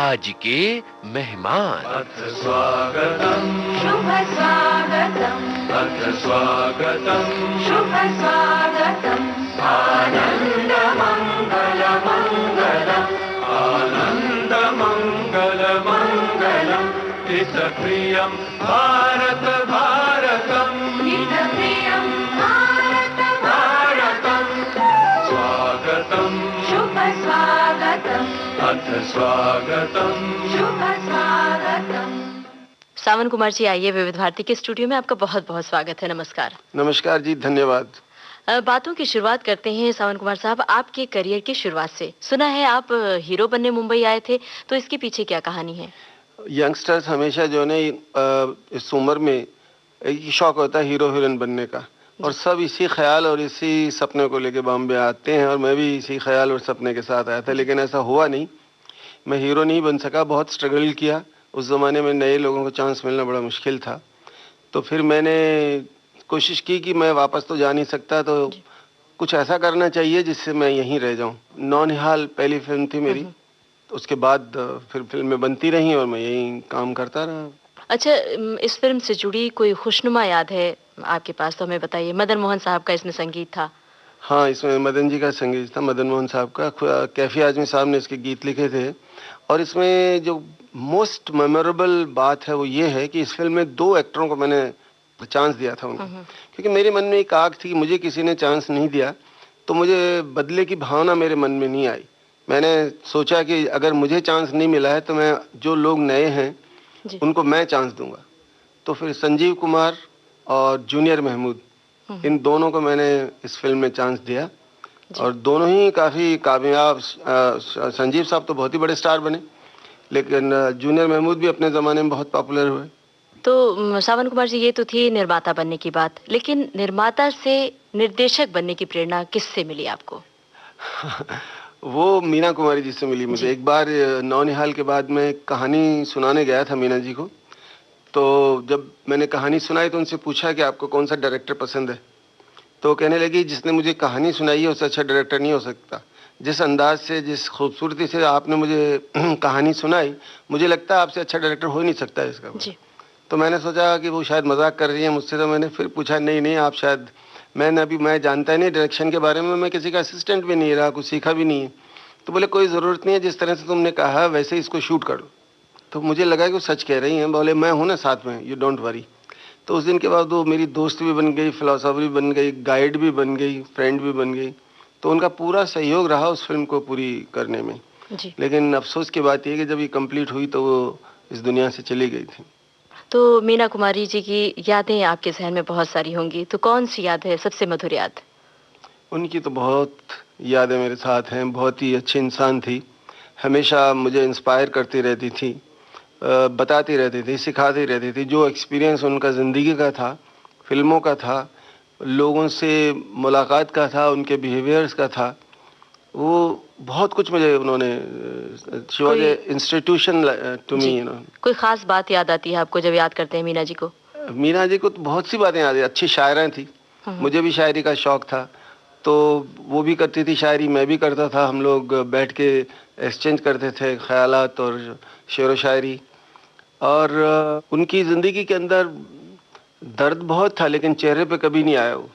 आज के मेहमान। अथ स्वागतम् शुभ स्वागतम् अथ स्वागतम् शुभ स्वागतम् आनन्द मङ्गल मङ्गलम् आनन्द मङ्गल मङ्गलम् हितप्रियं भारत भारतम् हितप्रियं भारत भारतम् स्वागतम् शुभ स्वागतम् अथ स्वागतम् शुभ स्वागतम्। सावन कुमार जी, आइए विविध भारती के स्टूडियो में आपका बहुत बहुत स्वागत है। नमस्कार। नमस्कार जी, धन्यवाद। बातों की शुरुआत करते हैं सावन कुमार साहब, आपके करियर की शुरुआत से। सुना है आप हीरो बनने मुंबई आए थे, तो इसके पीछे क्या कहानी है? यंगस्टर्स हमेशा जो है इस उम्र में एक शौक होता है हीरो हीरोइन बनने का, और सब इसी ख्याल और इसी सपने को लेके बॉम्बे आते हैं, और मैं भी इसी ख्याल और सपने के साथ आया था, लेकिन ऐसा हुआ नहीं। मैं हीरो नहीं बन सका, बहुत स्ट्रगल किया। उस ज़माने में नए लोगों को चांस मिलना बड़ा मुश्किल था। तो फिर मैंने कोशिश की कि मैं वापस तो जा नहीं सकता, तो कुछ ऐसा करना चाहिए जिससे मैं यहीं रह जाऊं। नौनिहाल पहली फिल्म थी मेरी, तो उसके बाद फिर फिल्में बनती रहीं और मैं यहीं काम करता रहा। अच्छा, इस फिल्म से जुड़ी कोई खुशनुमा याद है आपके पास तो हमें बताइए। मदन मोहन साहब का इसमें संगीत था। हाँ, इसमें मदन जी का संगीत था, मदन मोहन साहब का। कैफी आजमी साहब ने इसके गीत लिखे थे। और इसमें जो मोस्ट मेमोरेबल बात है वो ये है कि इस फिल्म में 2 एक्टरों को मैंने चांस दिया था उनको, क्योंकि मेरे मन में एक आग थी कि मुझे किसी ने चांस नहीं दिया, तो मुझे बदले की भावना मेरे मन में नहीं आई। मैंने सोचा कि अगर मुझे चांस नहीं मिला है तो मैं जो लोग नए हैं उनको मैं चांस दूंगा। तो फिर संजीव कुमार और जूनियर महमूद, इन दोनों को मैंने इस फिल्म में चांस दिया, और दोनों ही काफ़ी कामयाब। संजीव साहब तो बहुत ही बड़े स्टार बने, लेकिन जूनियर महमूद भी अपने ज़माने में बहुत पॉपुलर हुए। तो सावन कुमार जी, ये तो थी निर्माता बनने की बात, लेकिन निर्माता से निर्देशक बनने की प्रेरणा किससे मिली आपको? वो मीना कुमारी जी से मिली मुझे। एक बार नौनिहाल के बाद मैं कहानी सुनाने गया था मीना जी को, तो जब मैंने कहानी सुनाई तो उनसे पूछा कि आपको कौन सा डायरेक्टर पसंद है, तो कहने लगी जिसने मुझे कहानी सुनाई है उससे अच्छा डायरेक्टर नहीं हो सकता। जिस अंदाज से, जिस खूबसूरती से आपने मुझे कहानी सुनाई, मुझे लगता है आपसे अच्छा डायरेक्टर हो ही नहीं सकता इसका। तो मैंने सोचा कि वो शायद मजाक कर रही है मुझसे, तो मैंने फिर पूछा नहीं नहीं आप शायद, मैं जानता ही नहीं डायरेक्शन के बारे में, मैं किसी का असिस्टेंट भी नहीं रहा, कुछ सीखा भी नहीं है। तो बोले कोई ज़रूरत नहीं है, जिस तरह से तुमने कहा वैसे ही इसको शूट कर लो। तो मुझे लगा कि वो सच कह रही हैं। बोले मैं हूँ ना साथ में, यू डोंट वरी। तो उस दिन के बाद वो मेरी दोस्त भी बन गई, फिलोसोफर भी बन गई, गाइड भी बन गई, फ्रेंड भी बन गई। तो उनका पूरा सहयोग रहा उस फिल्म को पूरी करने में। लेकिन अफसोस की बात यह कि जब ये कंप्लीट हुई तो वो इस दुनिया से चली गई थी। तो मीना कुमारी जी की यादें आपके जहन में बहुत सारी होंगी, तो कौन सी याद है सबसे मधुर याद? उनकी तो बहुत यादें मेरे साथ हैं। बहुत ही अच्छी इंसान थी, हमेशा मुझे इंस्पायर करती रहती थी, बताती रहती थी, सिखाती रहती थी। जो एक्सपीरियंस उनका ज़िंदगी का था, फिल्मों का था, लोगों से मुलाकात का था, उनके बिहेवियर्स का था, वो बहुत कुछ मुझे उन्होंने, she was a institution to me, कोई खास बात याद आती है आपको जब याद करते हैं मीना जी को? मीना जी को तो बहुत सी बातें याद है। अच्छी शायरा थी, मुझे भी शायरी का शौक़ था, तो वो भी करती थी शायरी, मैं भी करता था। हम लोग बैठ के एक्सचेंज करते थे ख्यालात और शेर व शायरी। और उनकी ज़िंदगी के अंदर दर्द बहुत था, लेकिन चेहरे पे कभी नहीं आया वो।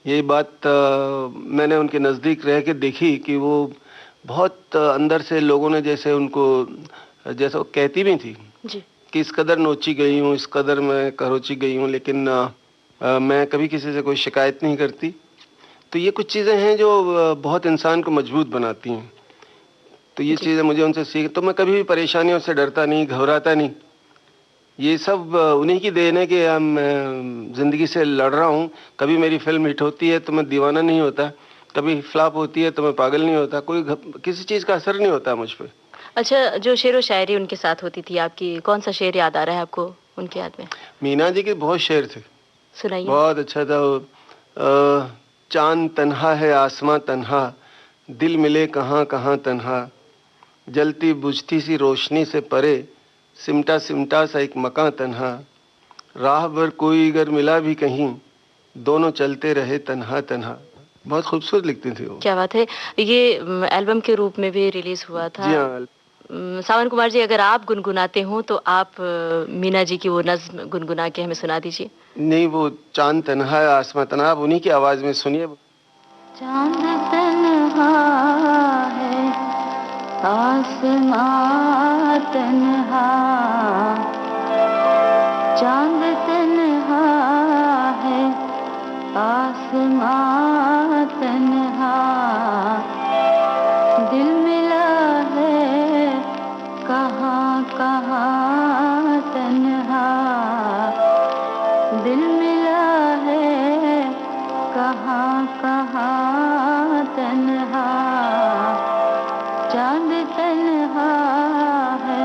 ये बात मैंने उनके नज़दीक रह के देखी कि वो बहुत अंदर से लोगों ने जैसे उनको, जैसे वो कहती भी थी कि इस कदर नोची गई हूँ, इस कदर मैं खरोची गई हूँ, लेकिन मैं कभी किसी से कोई शिकायत नहीं करती। तो ये कुछ चीज़ें हैं जो बहुत इंसान को मजबूत बनाती हैं। तो ये चीज़ें मुझे उनसे सीख, तो मैं कभी भी परेशानियों से डरता नहीं, घबराता नहीं। ये सब उन्हीं की देन है कि हम ज़िंदगी से लड़ रहा हूँ। कभी मेरी फिल्म हिट होती है तो मैं दीवाना नहीं होता, कभी फ्लॉप होती है तो मैं पागल नहीं होता, कोई किसी चीज़ का असर नहीं होता मुझ पर। अच्छा, जो शेर व शायरी उनके साथ होती थी आपकी, कौन सा शेर याद आ रहा है आपको उनकी याद में? मीना जी के बहुत शेर थे, सुनाइए। बहुत अच्छा था। चांद तन्हा है, आसमां तन्हा, दिल मिले कहाँ कहाँ तन्हा, जलती बुझती सी रोशनी से परे, सिमटा सिमटा सा एक मकां तन्हा, राह भर कोई अगर मिला भी कहीं, दोनों चलते रहे तन्हा तन्हा। बहुत खूबसूरत लिखती थी वो। क्या बात है। ये एल्बम के रूप में भी रिलीज हुआ था। जी हाँ, सावन कुमार जी, अगर आप गुनगुनाते हो तो आप मीना जी की वो नज्म गुनगुना के हमें सुना दीजिए। नहीं, वो चांद तन्हा है आसमां तन्हा, आप उन्हीं की आवाज में सुनिए। चांद तन्हा है आसमां तन्हा, चांद तन्हा है आसमां तन्हा, दिल मिला है कहाँ कहाँ तन्हा, दिल मिला है कहाँ कहाँ तन्हा, चांद तन्हा है।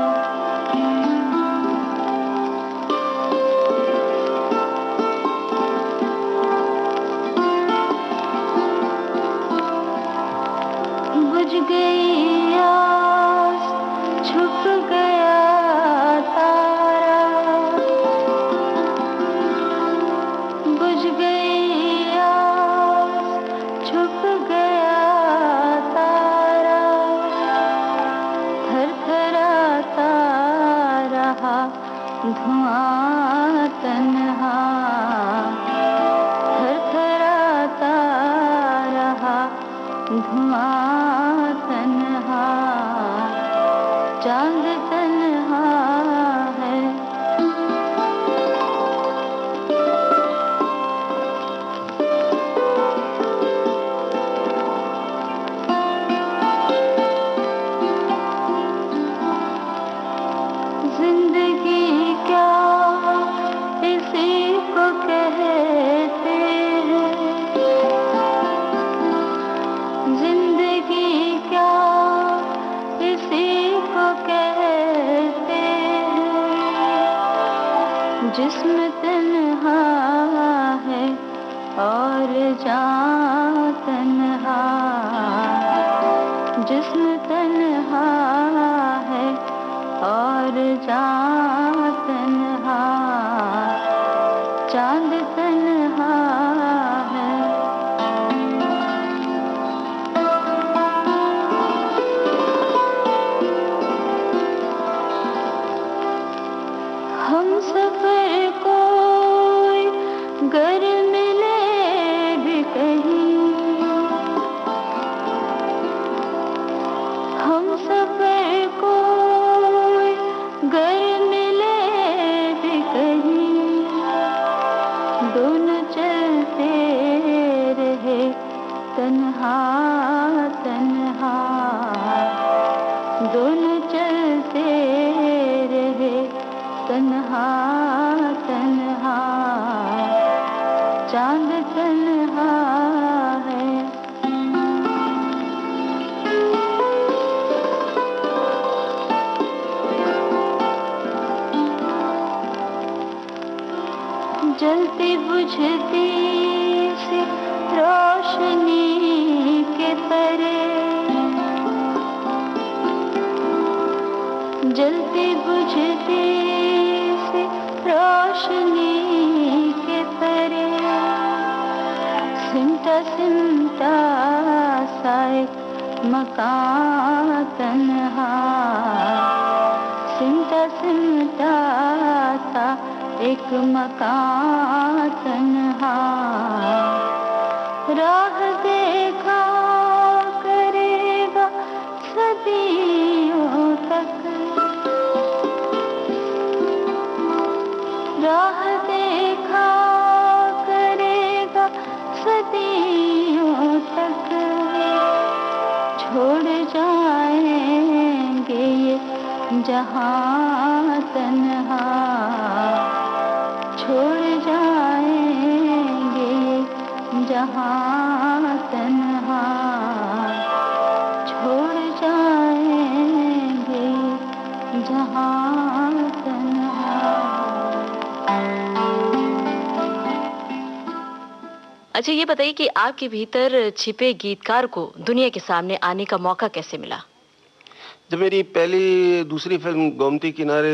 बुझ गई आस, छुप गया तारा, बुझ गई आस, छुप गया तारा, थरथराता रहा धुआं तन्हा, थरथराता रहा धुआं तन्हा, चांद तन्हा है। जिंदगी क्या इसी को कहते हैं, जिंदगी क्या इसी को कहते हैं, जिस्म तन्हा है और जान तन्हा, जिस्म तन्हा है और जान तन्हा, चांद तन्हा है। हम सफर कोई गर मिले भी कहीं, हम सफर कोई गर मिले भी कहीं, दोनों चलते रहे तन्हा तन्हा, दोनों चलते रहे तन्हा तन्हा, चांद तन्हा है। जलती बुझती सी रोशनी के परे, जलती बुझती सी रोशनी के परे, सिमटा सिमटा सा एक मकान तन्हा, सिमटा सिमटा सा एक मकान तन्हा, राह देखा करेगा सदियों तक, राह देखा करेगा सदियों तक, छोड़ जाएंगे ये जहां तन्हा, छोड़ जाएंगे ये जहां तन्हा, छोड़ जाएंगे जहां तन्हा। अच्छा, ये बताइए कि आपके भीतर छिपे गीतकार को दुनिया के सामने आने का मौका कैसे मिला? जब मेरी पहली दूसरी फिल्म गोमती किनारे,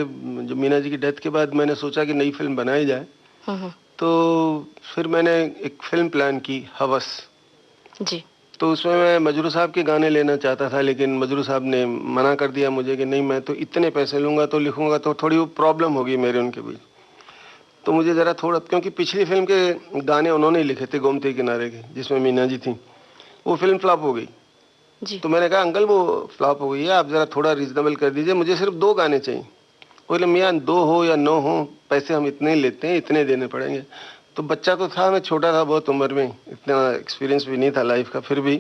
जो मीना जी की डेथ के बाद मैंने सोचा कि नई फिल्म बनाई जाए, तो फिर मैंने एक फिल्म प्लान की, हवस जी। तो उसमें मैं मजरू साहब के गाने लेना चाहता था, लेकिन मजरू साहब ने मना कर दिया मुझे कि नहीं, मैं तो इतने पैसे लूँगा तो लिखूँगा तो थोड़ी वो प्रॉब्लम होगी मेरे उनके बीच। तो मुझे ज़रा थोड़ा, क्योंकि पिछली फिल्म के गाने उन्होंने ही लिखे थे, गोमती किनारे के, जिसमें मीना जी थी, वो फिल्म फ्लॉप हो गई जी। तो मैंने कहा अंकल वो फ्लॉप हो गई है, आप ज़रा थोड़ा रीजनेबल कर दीजिए, मुझे सिर्फ 2 गाने चाहिए। बोले मियाँ 2 हो या 9 हो, पैसे हम इतने ही लेते हैं, इतने देने पड़ेंगे। तो बच्चा तो था, मैं छोटा था बहुत उम्र में, इतना एक्सपीरियंस भी नहीं था लाइफ का, फिर भी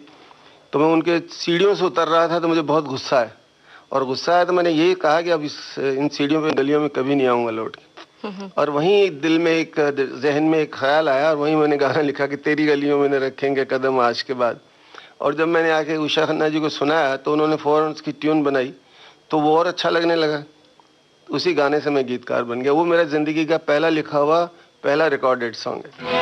तो मैं उनके सीढ़ियों से उतर रहा था तो मुझे बहुत गुस्सा आया, और गुस्सा आया तो मैंने यही कहा कि अब इन सीढ़ियों पे गलियों में कभी नहीं आऊँगा लौट के। और वहीं दिल में एक, जहन में एक ख्याल आया, और वहीं मैंने गाना लिखा कि तेरी गलियों में न रखेंगे कदम आज के बाद। और जब मैंने आके उषा खन्ना जी को सुनाया तो उन्होंने फ़ौरन उसकी ट्यून बनाई, तो वो और अच्छा लगने लगा। उसी गाने से मैं गीतकार बन गया। वो मेरा ज़िंदगी का पहला लिखा हुआ, पहला रिकॉर्डेड सॉन्ग है।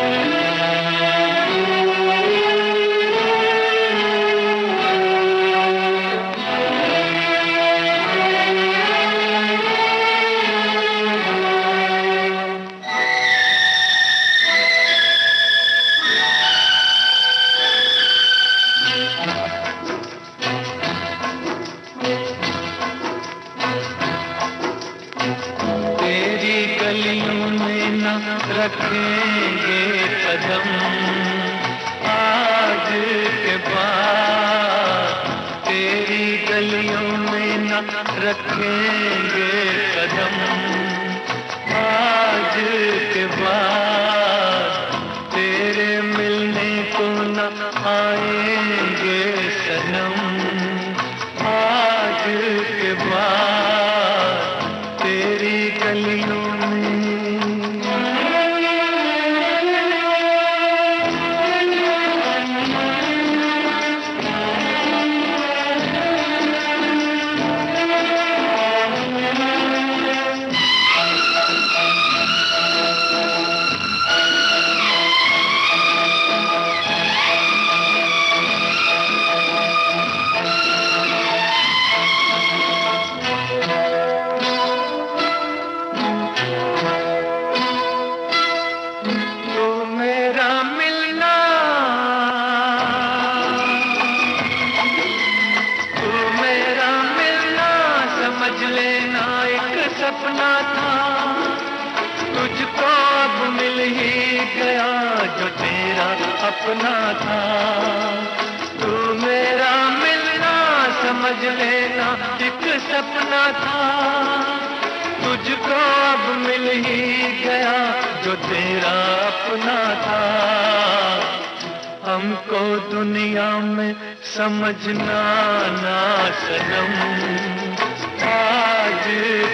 रखेंगे कदम आज के बाद, तेरी गलियों में न रखेंगे कदम आज के बाद, तेरे मिलने को न आएंगे सनम आज के बाद, तेरी गलियों सपना था, तुझको अब मिल ही गया जो तेरा अपना था। तू मेरा मिलना समझ लेना एक सपना था, तुझको अब मिल ही गया जो तेरा अपना था। हमको दुनिया में समझना ना सनम, आज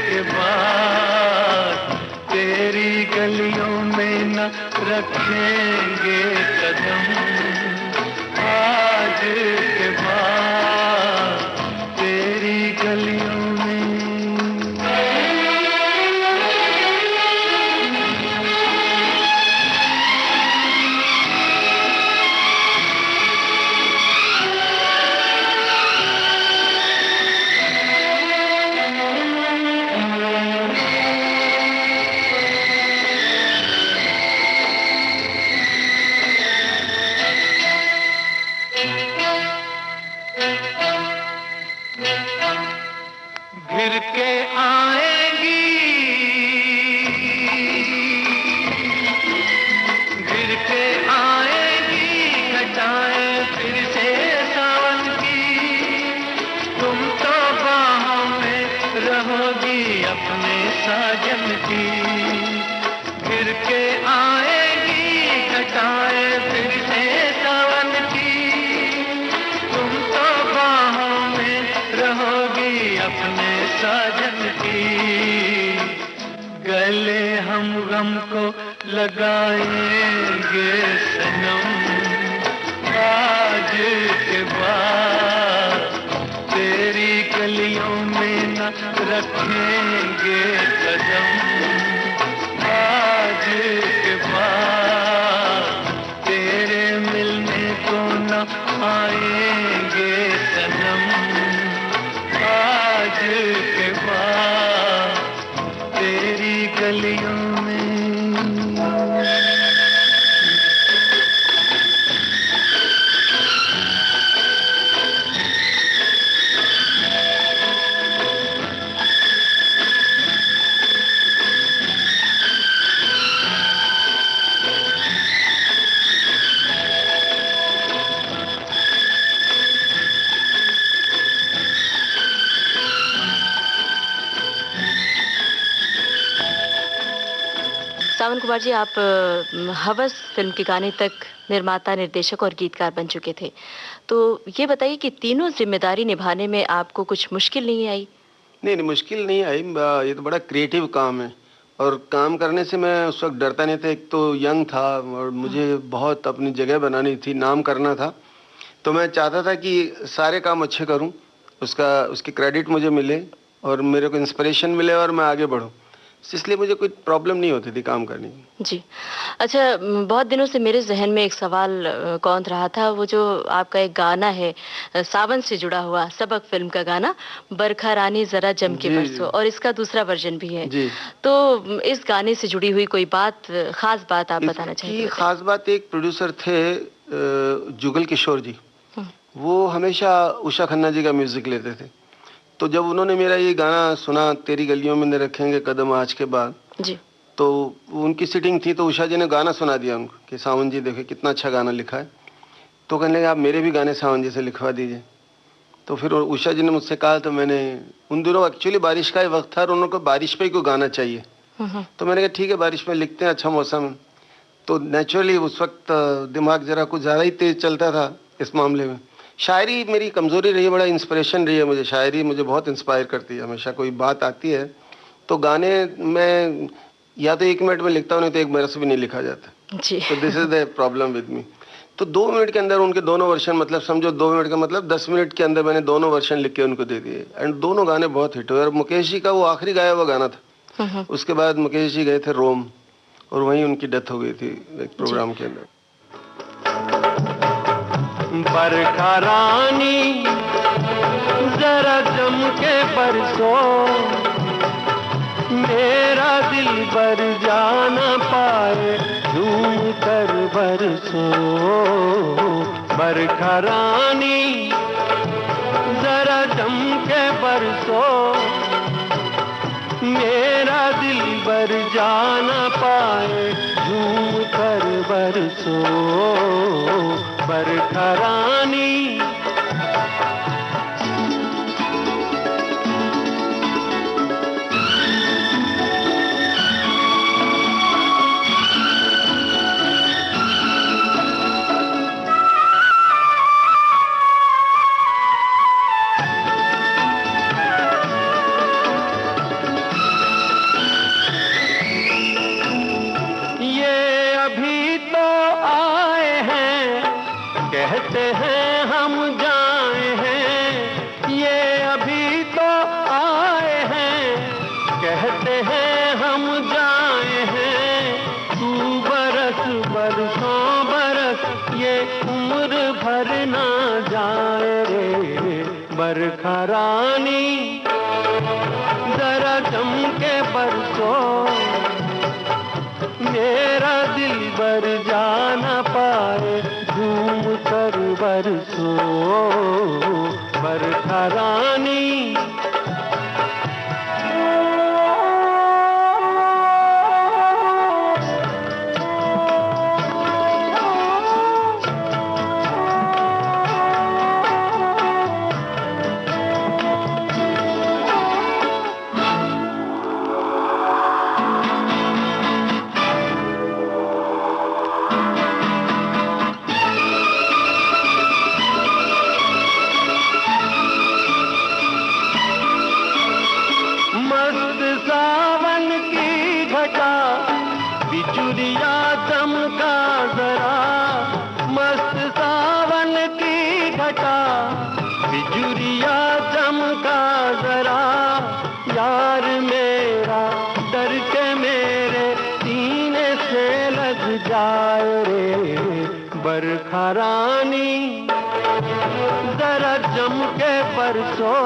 के बाद तेरी गलियों में न रखेंगे कदम, आज के बाद तेरी गलियों में। घिर के आएंगी, घिर के आएंगी घटाएं फिर से सावन की, तुम तो बाहों में रहोगी अपने साजन की। घिर के आएंगी घटाएं फिर से सावन की, तुम तो बाहों में रहोगी अपने साजन की। गले हम गम को लगाएंगे सनम, आज के बाद तेरी गलियों में न रखेंगे कदम, आज के बाद तेरे मिलने को न आएंगे सनम, आज के बाद तेरी गलियों में। सावन कुमार जी, आप हवस फिल्म के गाने तक निर्माता, निर्देशक और गीतकार बन चुके थे। तो ये बताइए कि तीनों जिम्मेदारी निभाने में आपको कुछ मुश्किल नहीं आई? नहीं, नहीं मुश्किल नहीं आई। ये तो बड़ा क्रिएटिव काम है और काम करने से मैं उस वक़्त डरता नहीं था। एक तो यंग था और मुझे बहुत अपनी जगह बनानी थी, नाम करना था। तो मैं चाहता था कि सारे काम अच्छे करूँ, उसकी क्रेडिट मुझे मिले और मेरे को इंस्पिरेशन मिले और मैं आगे बढ़ूँ। इसलिए मुझे कोई प्रॉब्लम नहीं होती थी काम करने की। जी। अच्छा, बहुत दिनों से मेरे ज़हन में एक सवाल कौंध रहा था, वो जो आपका एक गाना है सावन से जुड़ा हुआ, सबक फ़िल्म का गाना, बरखा रानी ज़रा जम के जी, बरसो, और इसका दूसरा वर्ज़न भी है। जी। तो इस गाने से जुड़ी हुई कोई बात, ख़ास बात आप बताना इसकी चाहेंगे? ख़ास बात, एक प्रोड्यूसर थे जुगल किशोर जी। हुँ। वो हमेशा उषा खन्ना जी का म्यूज़िक लेते थे। तो जब उन्होंने मेरा ये गाना सुना, तेरी गलियों में न रखेंगे कदम आज के बाद, जी। तो उनकी सिटिंग थी, तो उषा जी ने गाना सुना दिया उनको कि सावन जी देखो कितना अच्छा गाना लिखा है। तो कहने लगे आप मेरे भी गाने सावन जी से लिखवा दीजिए। तो फिर उषा जी ने मुझसे कहा, तो मैंने, उन दिनों एक्चुअली बारिश का ही वक्त था और उनको बारिश पे ही कोई गाना चाहिए। तो मैंने कहा ठीक है, बारिश में लिखते हैं, अच्छा मौसम है। तो नेचुरली उस वक्त दिमाग ज़रा कुछ ज़्यादा ही तेज़ चलता था इस मामले में। शायरी मेरी कमज़ोरी रही है, बड़ा इंस्पिरेशन रही है मुझे। शायरी मुझे बहुत इंस्पायर करती है हमेशा। कोई बात आती है तो गाने में या तो 1 मिनट में लिखता हूँ, नहीं तो 1 बरस भी नहीं लिखा जाता। जी। तो this is the problem with me. तो 2 मिनट के अंदर उनके दोनों वर्शन, मतलब समझो 2 मिनट का मतलब 10 मिनट के अंदर मैंने दोनों वर्शन लिख के उनको दे दिए एंड दोनों गाने बहुत हिट हुए। और मुकेश जी का वो आखिरी गाया हुआ गाना था। उसके बाद मुकेश जी गए थे रोम और वहीं उनकी डेथ हो गई थी एक प्रोग्राम के अंदर। बरखा रानी जरा जम के बरसो, मेरा दिल बर जाना पाए झूम कर बरसो। बरखा रानी जरा जम के बरसो, मेरा दिल बर जाना पाए झूम कर बरसो। बरखा रानी कहते हैं हम जाए हैं, ये अभी तो आए हैं। कहते हैं हम जाए हैं, तू बरस बरसों बरस, ये उम्र भर ना जाए रे। बरखा रानी जरा जम के बरसो, मेरा दिल बर जाना पाए झूम कर बरसो। बरखा रानी बिजुलिया चमका जरा, मस्त सावन की घटा। बिजुलिया चमका जरा, यार मेरा डर के मेरे सीने से लग जाए रे। बरखा रानी जरा जम के बरसो,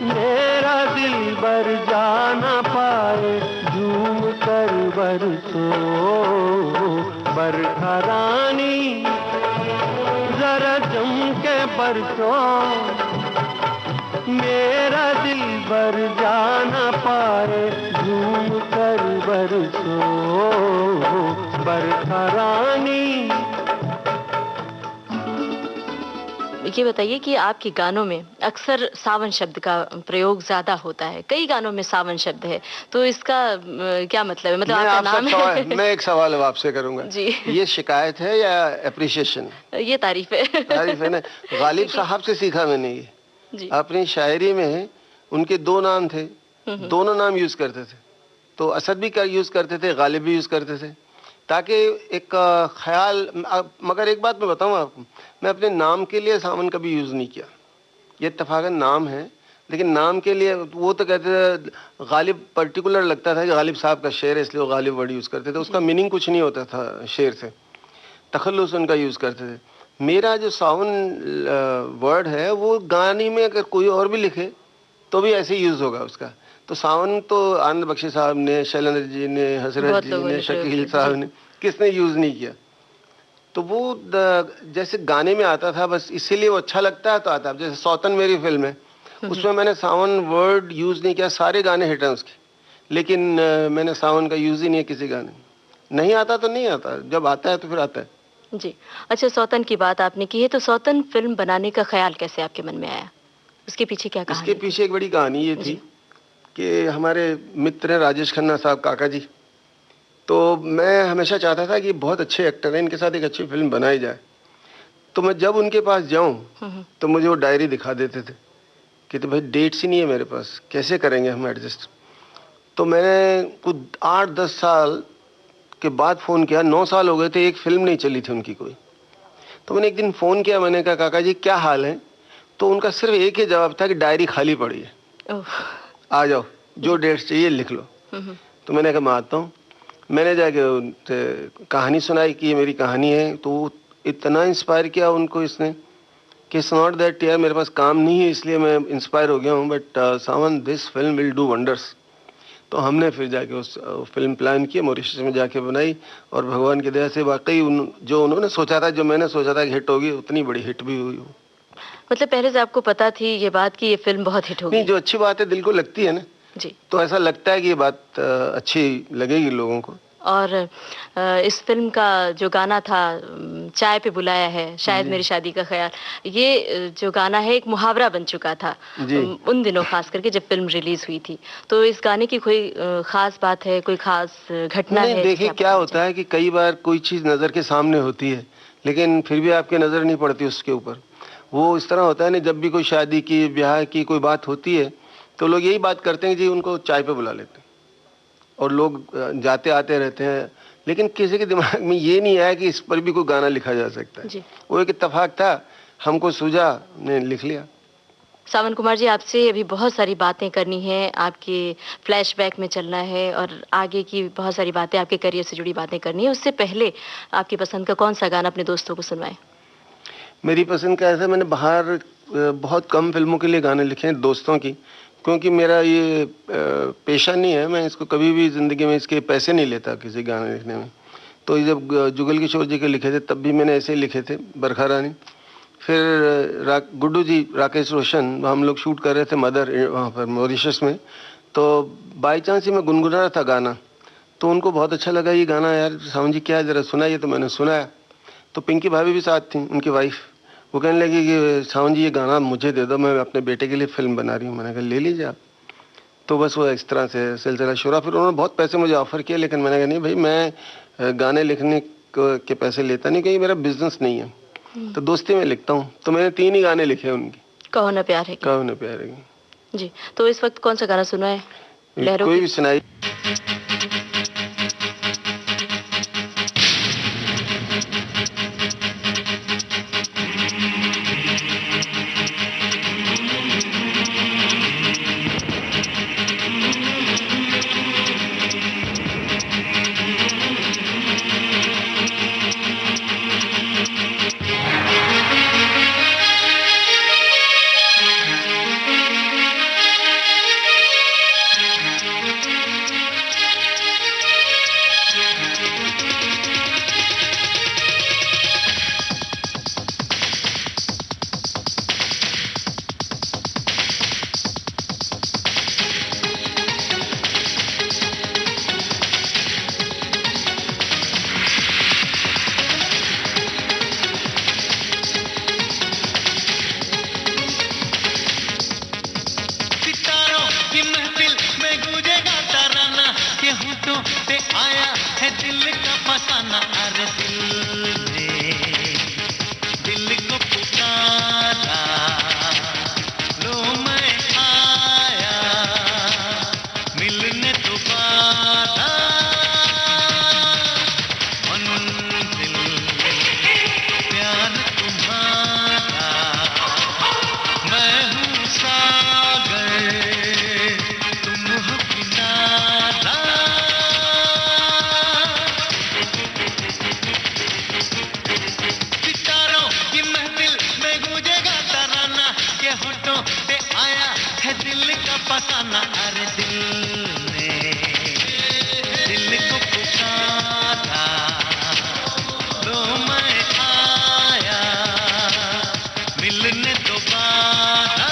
मेरा दिल बर जाना पाए झूम कर बरसो। बरखा रानी जरा जम के बरसो, मेरा दिल बर जाना पाए झूम कर बरसो। बरखा रानी। ये बताइए कि आपके गानों में अक्सर सावन शब्द का प्रयोग ज़्यादा होता है, कई गानों में सावन शब्द है, तो इसका क्या मतलब है? मतलब आपका नाम है? मैं एक सवाल अब आपसे करूंगा जी। ये शिकायत है या एप्रिशिएशन? ये तारीफ है। तारीफ है ना। गालिब साहब से सीखा मैंने ये। जी। अपनी शायरी में उनके दो नाम थे, दोनों नाम यूज करते थे। तो असद भी क्या यूज करते थे, गालिब भी यूज करते थे, ताकि एक ख्याल। मगर एक बात मैं बताऊं आपको, मैं अपने नाम के लिए सावन कभी यूज नहीं किया। ये इत्तफाकन नाम है, लेकिन नाम के लिए वो तो कहते थे गालिब पर्टिकुलर लगता था कि गालिब साहब का शेर है इसलिए वो गालिब वर्ड यूज करते थे। उसका मीनिंग कुछ नहीं होता था शेर से, तखल्लुस उनका यूज करते थे। मेरा जो सावन वर्ड है वो गाने में अगर कोई और भी लिखे तो भी ऐसे यूज होगा उसका। तो सावन तो आनंद बख्शी साहब ने, शैलेंद्र जी ने, हसरत जी ने, शकील साहब ने, किसने यूज नहीं किया। तो वो जैसे गाने में आता था बस इसीलिए वो अच्छा लगता है तो आता है। जैसे सौतन मेरी फिल्म है, उसमें मैंने सावन वर्ड यूज नहीं किया, सारे गाने हिट हैं उसके, लेकिन मैंने सावन का यूज ही नहीं है किसी गाने में। नहीं आता तो नहीं आता, जब आता है तो फिर आता है। जी। अच्छा, सौतन की बात आपने की है, तो सौतन फिल्म बनाने का ख्याल कैसे आपके मन में आया? उसके पीछे क्या कहानी? इसके पीछे एक बड़ी कहानी ये थी कि हमारे मित्र हैं राजेश खन्ना साहब, काका जी। तो मैं हमेशा चाहता था कि बहुत अच्छे एक्टर हैं, इनके साथ एक अच्छी फिल्म बनाई जाए। तो मैं जब उनके पास जाऊं तो मुझे वो डायरी दिखा देते थे कि तो भाई डेट्स ही नहीं है मेरे पास, कैसे करेंगे हम एडजस्ट। तो मैंने कुछ 8-10 साल के बाद फ़ोन किया, 9 साल हो गए थे, एक फिल्म नहीं चली थी उनकी कोई। तो मैंने एक दिन फ़ोन किया, मैंने कहा काका जी क्या हाल है? तो उनका सिर्फ एक ही जवाब था कि डायरी खाली पड़ी है, आ जाओ, जो डेट्स चाहिए लिख लो। तो मैंने कहा मैं आता हूँ। मैंने जाके उनसे कहानी सुनाई कि ये मेरी कहानी है। तो इतना इंस्पायर किया उनको इसने कि इट्स नॉट दैट यार मेरे पास काम नहीं है इसलिए मैं इंस्पायर हो गया हूँ, but Sawan this film will do wonders. तो हमने फिर जाके उस फिल्म प्लान किया, मॉरिशस में जाके बनाई, और भगवान की दया से वाकई जो उन्होंने सोचा था, जो मैंने सोचा था कि हिट होगी, उतनी बड़ी हिट भी हुई। मतलब पहले से आपको पता थी ये बात कि ये फिल्म बहुत हिट होगी? नहीं, जो अच्छी बात है दिल को लगती है ना जी, तो ऐसा लगता है कि ये बात अच्छी लगेगी लोगों को। और इस फिल्म का जो गाना था चाय पे बुलाया है शायद मेरी शादी का ख्याल, ये जो गाना है एक मुहावरा बन चुका था उन दिनों, खास करके जब फिल्म रिलीज हुई थी। तो इस गाने की कोई खास बात है, कोई खास घटना है? नहीं, देखिए क्या होता है कि कई बार कोई चीज़ नज़र के सामने होती है लेकिन फिर भी आपके नज़र नहीं पड़ती उसके ऊपर। वो इस तरह होता है ना, जब भी कोई शादी की, ब्याह की कोई बात होती है तो लोग यही बात करते हैं कि जी उनको चाय पे बुला लेते हैं, और लोग जाते आते रहते हैं, लेकिन किसी के दिमाग में ये नहीं आया कि इस पर भी कोई गाना लिखा जा सकता है। वो एक इत्तेफाक था, हमको सूझा, ने लिख लिया। सावन कुमार जी, आपसे अभी बहुत सारी बातें करनी है, आपके फ्लैशबैक में चलना है और आगे की बहुत सारी बातें, आपके करियर से जुड़ी बातें करनी है। उससे पहले आपकी पसंद का कौन सा गाना अपने दोस्तों को सुनवाएं? मेरी पसंद का ऐसा, मैंने बाहर बहुत कम फिल्मों के लिए गाने लिखे हैं दोस्तों की, क्योंकि मेरा ये पेशा नहीं है, मैं इसको कभी भी ज़िंदगी में इसके पैसे नहीं लेता किसी गाने लिखने में। तो ये जब जुगल किशोर जी के लिखे थे तब भी मैंने ऐसे ही लिखे थे, बरखा रानी। फिर गुड्डू जी, राकेश रोशन, हम लोग शूट कर रहे थे मदर वहाँ पर मॉरिशस में। तो बाई चांस ही मैं गुनगुना रहा था गाना, तो उनको बहुत अच्छा लगा ये गाना, यार सावन जी क्या ज़रा सुनाइए। तो मैंने सुनाया, तो पिंकी भाभी भी साथ थी, उनकी वाइफ, वो कहने लगी कि सावन जी ये गाना मुझे दे दो, मैं अपने बेटे के लिए फ़िल्म बना रही हूँ। मैंने कहा ले लीजिए आप। तो बस वो इस तरह से सिलसिला शुरू। फिर उन्होंने बहुत पैसे मुझे ऑफ़र किए, लेकिन मैंने कहा नहीं भाई, मैं गाने लिखने के पैसे लेता नहीं, क्योंकि मेरा बिजनेस नहीं है, तो दोस्ती में लिखता हूँ। तो मैंने 3 ही गाने लिखे उनकी, कहो ना प्यार है, कहो ना प्यार है जी। तो इस वक्त कौन सा गाना सुना है? लहरों कोई भी सुनाई। सागर तुम हो किनारा, सितारों की महफिल में गूंजेगा तराना, के होठों पे आया है दिल का फसाना। अरे दिल को पुकारा तो मैं आया मिलने दोबारा।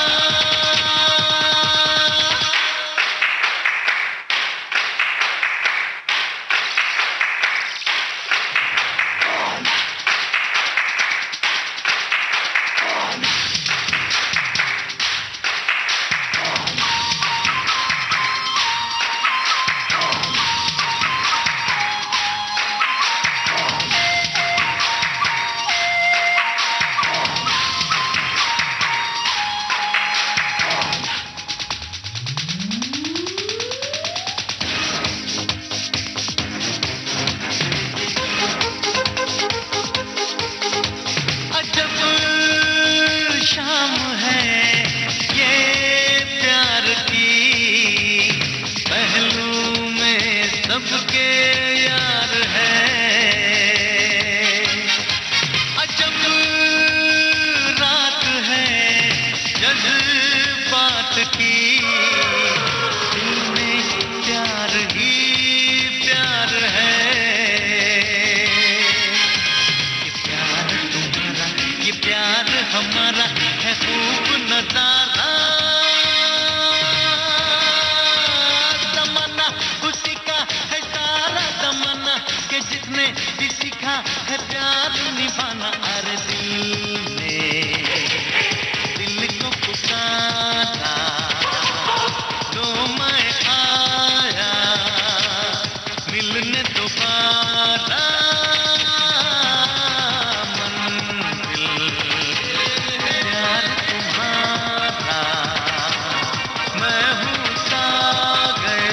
सबके यार है, अजब रात है जज्बात की, दिल में प्यार ही प्यार है। ये प्यार तुम्हारा, ये प्यार हमारा है खूब नजारा। जिसने भी सीखा है प्यार निभाना। अरे दिल को पुकारा तो मैं आया मिलने दोबारा। मंजिल प्यार तुम्हारा, मैं हूँ सागर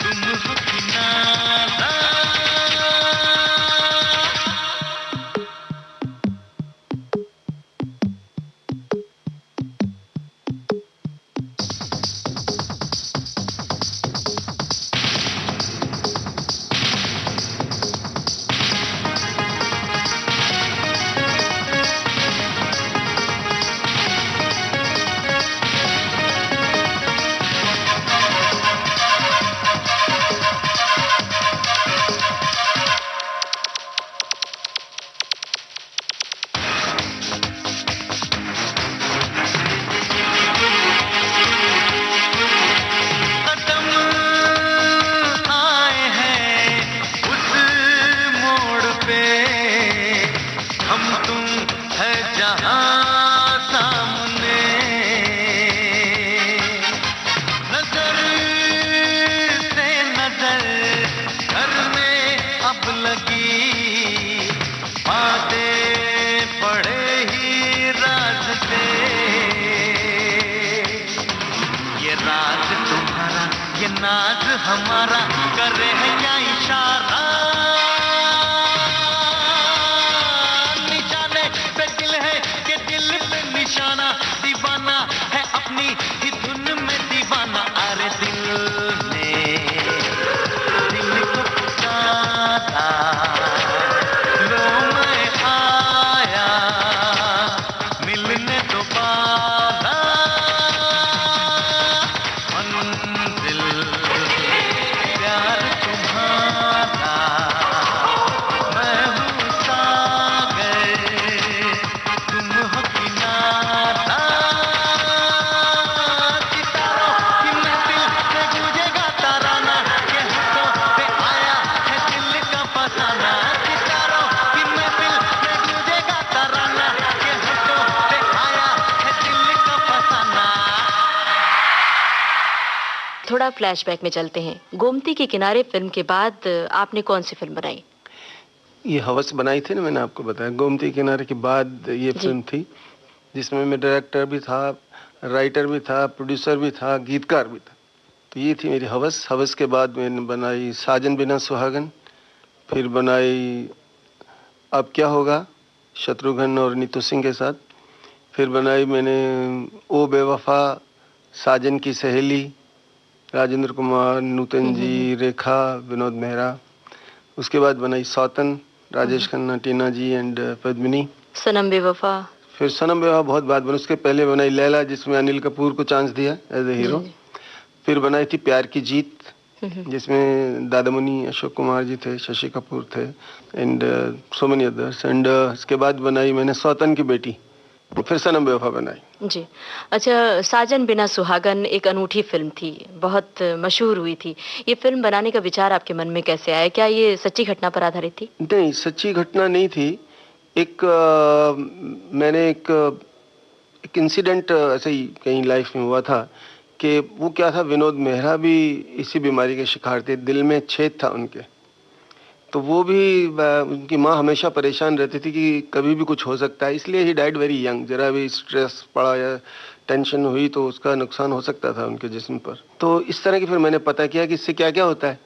तुम हो किनारा। नाज हमारा करे है क्या इशारा। निशाने पे दिल है कि दिल पे निशाना, दीवाना है अपनी ही धुन में दीवाना। अरे दिल को पुकारा लो मैं आया मिलने दोबारा। मंजिल प्यार तुम्हारा, मैं हूँ सागर तुम हो किनारा। सितारों की महफिल से गूंजेगा तराना, के हाथों पे आया है दिल का फसाना। सितारों की महफिल से गूंजेगा तराना, के हाथों पे आया है दिल का फसाना। थोड़ा फ्लैशबैक में चलते हैं। गोमती के किनारे फिल्म के बाद आपने कौन सी फिल्म बनाई? ये हवस बनाई थी ना, मैंने आपको बताया। गोमती के किनारे के बाद ये फिल्म थी जिसमें मैं डायरेक्टर भी था, राइटर भी था, प्रोड्यूसर भी था, गीतकार भी था। तो ये थी मेरी हवस। हवस के बाद मैंने बनाई साजन बिना सुहागन, फिर बनाई अब क्या होगा शत्रुघ्न और नीतू सिंह के साथ, फिर बनाई मैंने ओ बेवफा, साजन की सहेली, राजेंद्र कुमार, नूतन जी, रेखा, विनोद मेहरा। उसके बाद बनाई सौतन, राजेश खन्ना, टीना जी एंड पद्मिनी। सनम बेवफा। फिर सनम बेवफा बहुत बाद बनी। उसके पहले बनाई लैला, जिसमें अनिल कपूर को चांस दिया एज ए हीरो। फिर बनाई थी प्यार की जीत, जिसमें दादामुनि अशोक कुमार जी थे, शशि कपूर थे and so many others. And इसके बाद बनाई मैंने सौतन की बेटी, फिर सनम बेवफा बनाई। जी। अच्छा, साजन बिना सुहागन एक अनूठी फिल्म थी, बहुत मशहूर हुई थी। ये फिल्म बनाने का विचार आपके मन में कैसे आया? क्या ये सच्ची घटना पर आधारित थी? नहीं, सच्ची घटना नहीं थी। मैंने एक इंसिडेंट ऐसे ही कहीं लाइफ में हुआ था कि वो क्या था, विनोद मेहरा भी इसी बीमारी के शिकार थे, दिल में छेद था उनके। तो वो भी, उनकी माँ हमेशा परेशान रहती थी कि कभी भी कुछ हो सकता है, इसलिए ही डाइड वेरी यंग। जरा भी स्ट्रेस पड़ा या टेंशन हुई तो उसका नुकसान हो सकता था उनके जिस्म पर। तो इस तरह की फिर मैंने पता किया कि इससे क्या क्या होता है।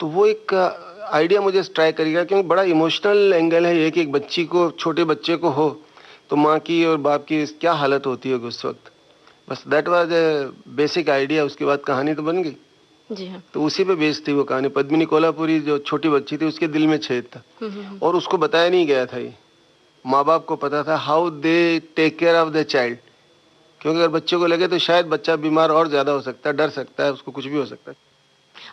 तो वो एक आइडिया मुझे स्ट्राइक करेगा, क्योंकि बड़ा इमोशनल एंगल है ये कि एक बच्ची को, छोटे बच्चे को हो तो माँ की और बाप की क्या हालत होती होगी उस वक्त। बस that was a basic idea. उसके बाद कहानी तो बन गई। जी हाँ। तो उसी पे बेस्ड थी वो कहानी। पद्मिनी कोल्हापुरी जो छोटी बच्ची थी, उसके दिल में छेद था और उसको बताया नहीं गया था। ये माँ बाप को पता था how they take care of the child, क्योंकि अगर बच्चे को लगे तो शायद बच्चा बीमार और ज्यादा हो सकता है, डर सकता है, उसको कुछ भी हो सकता है।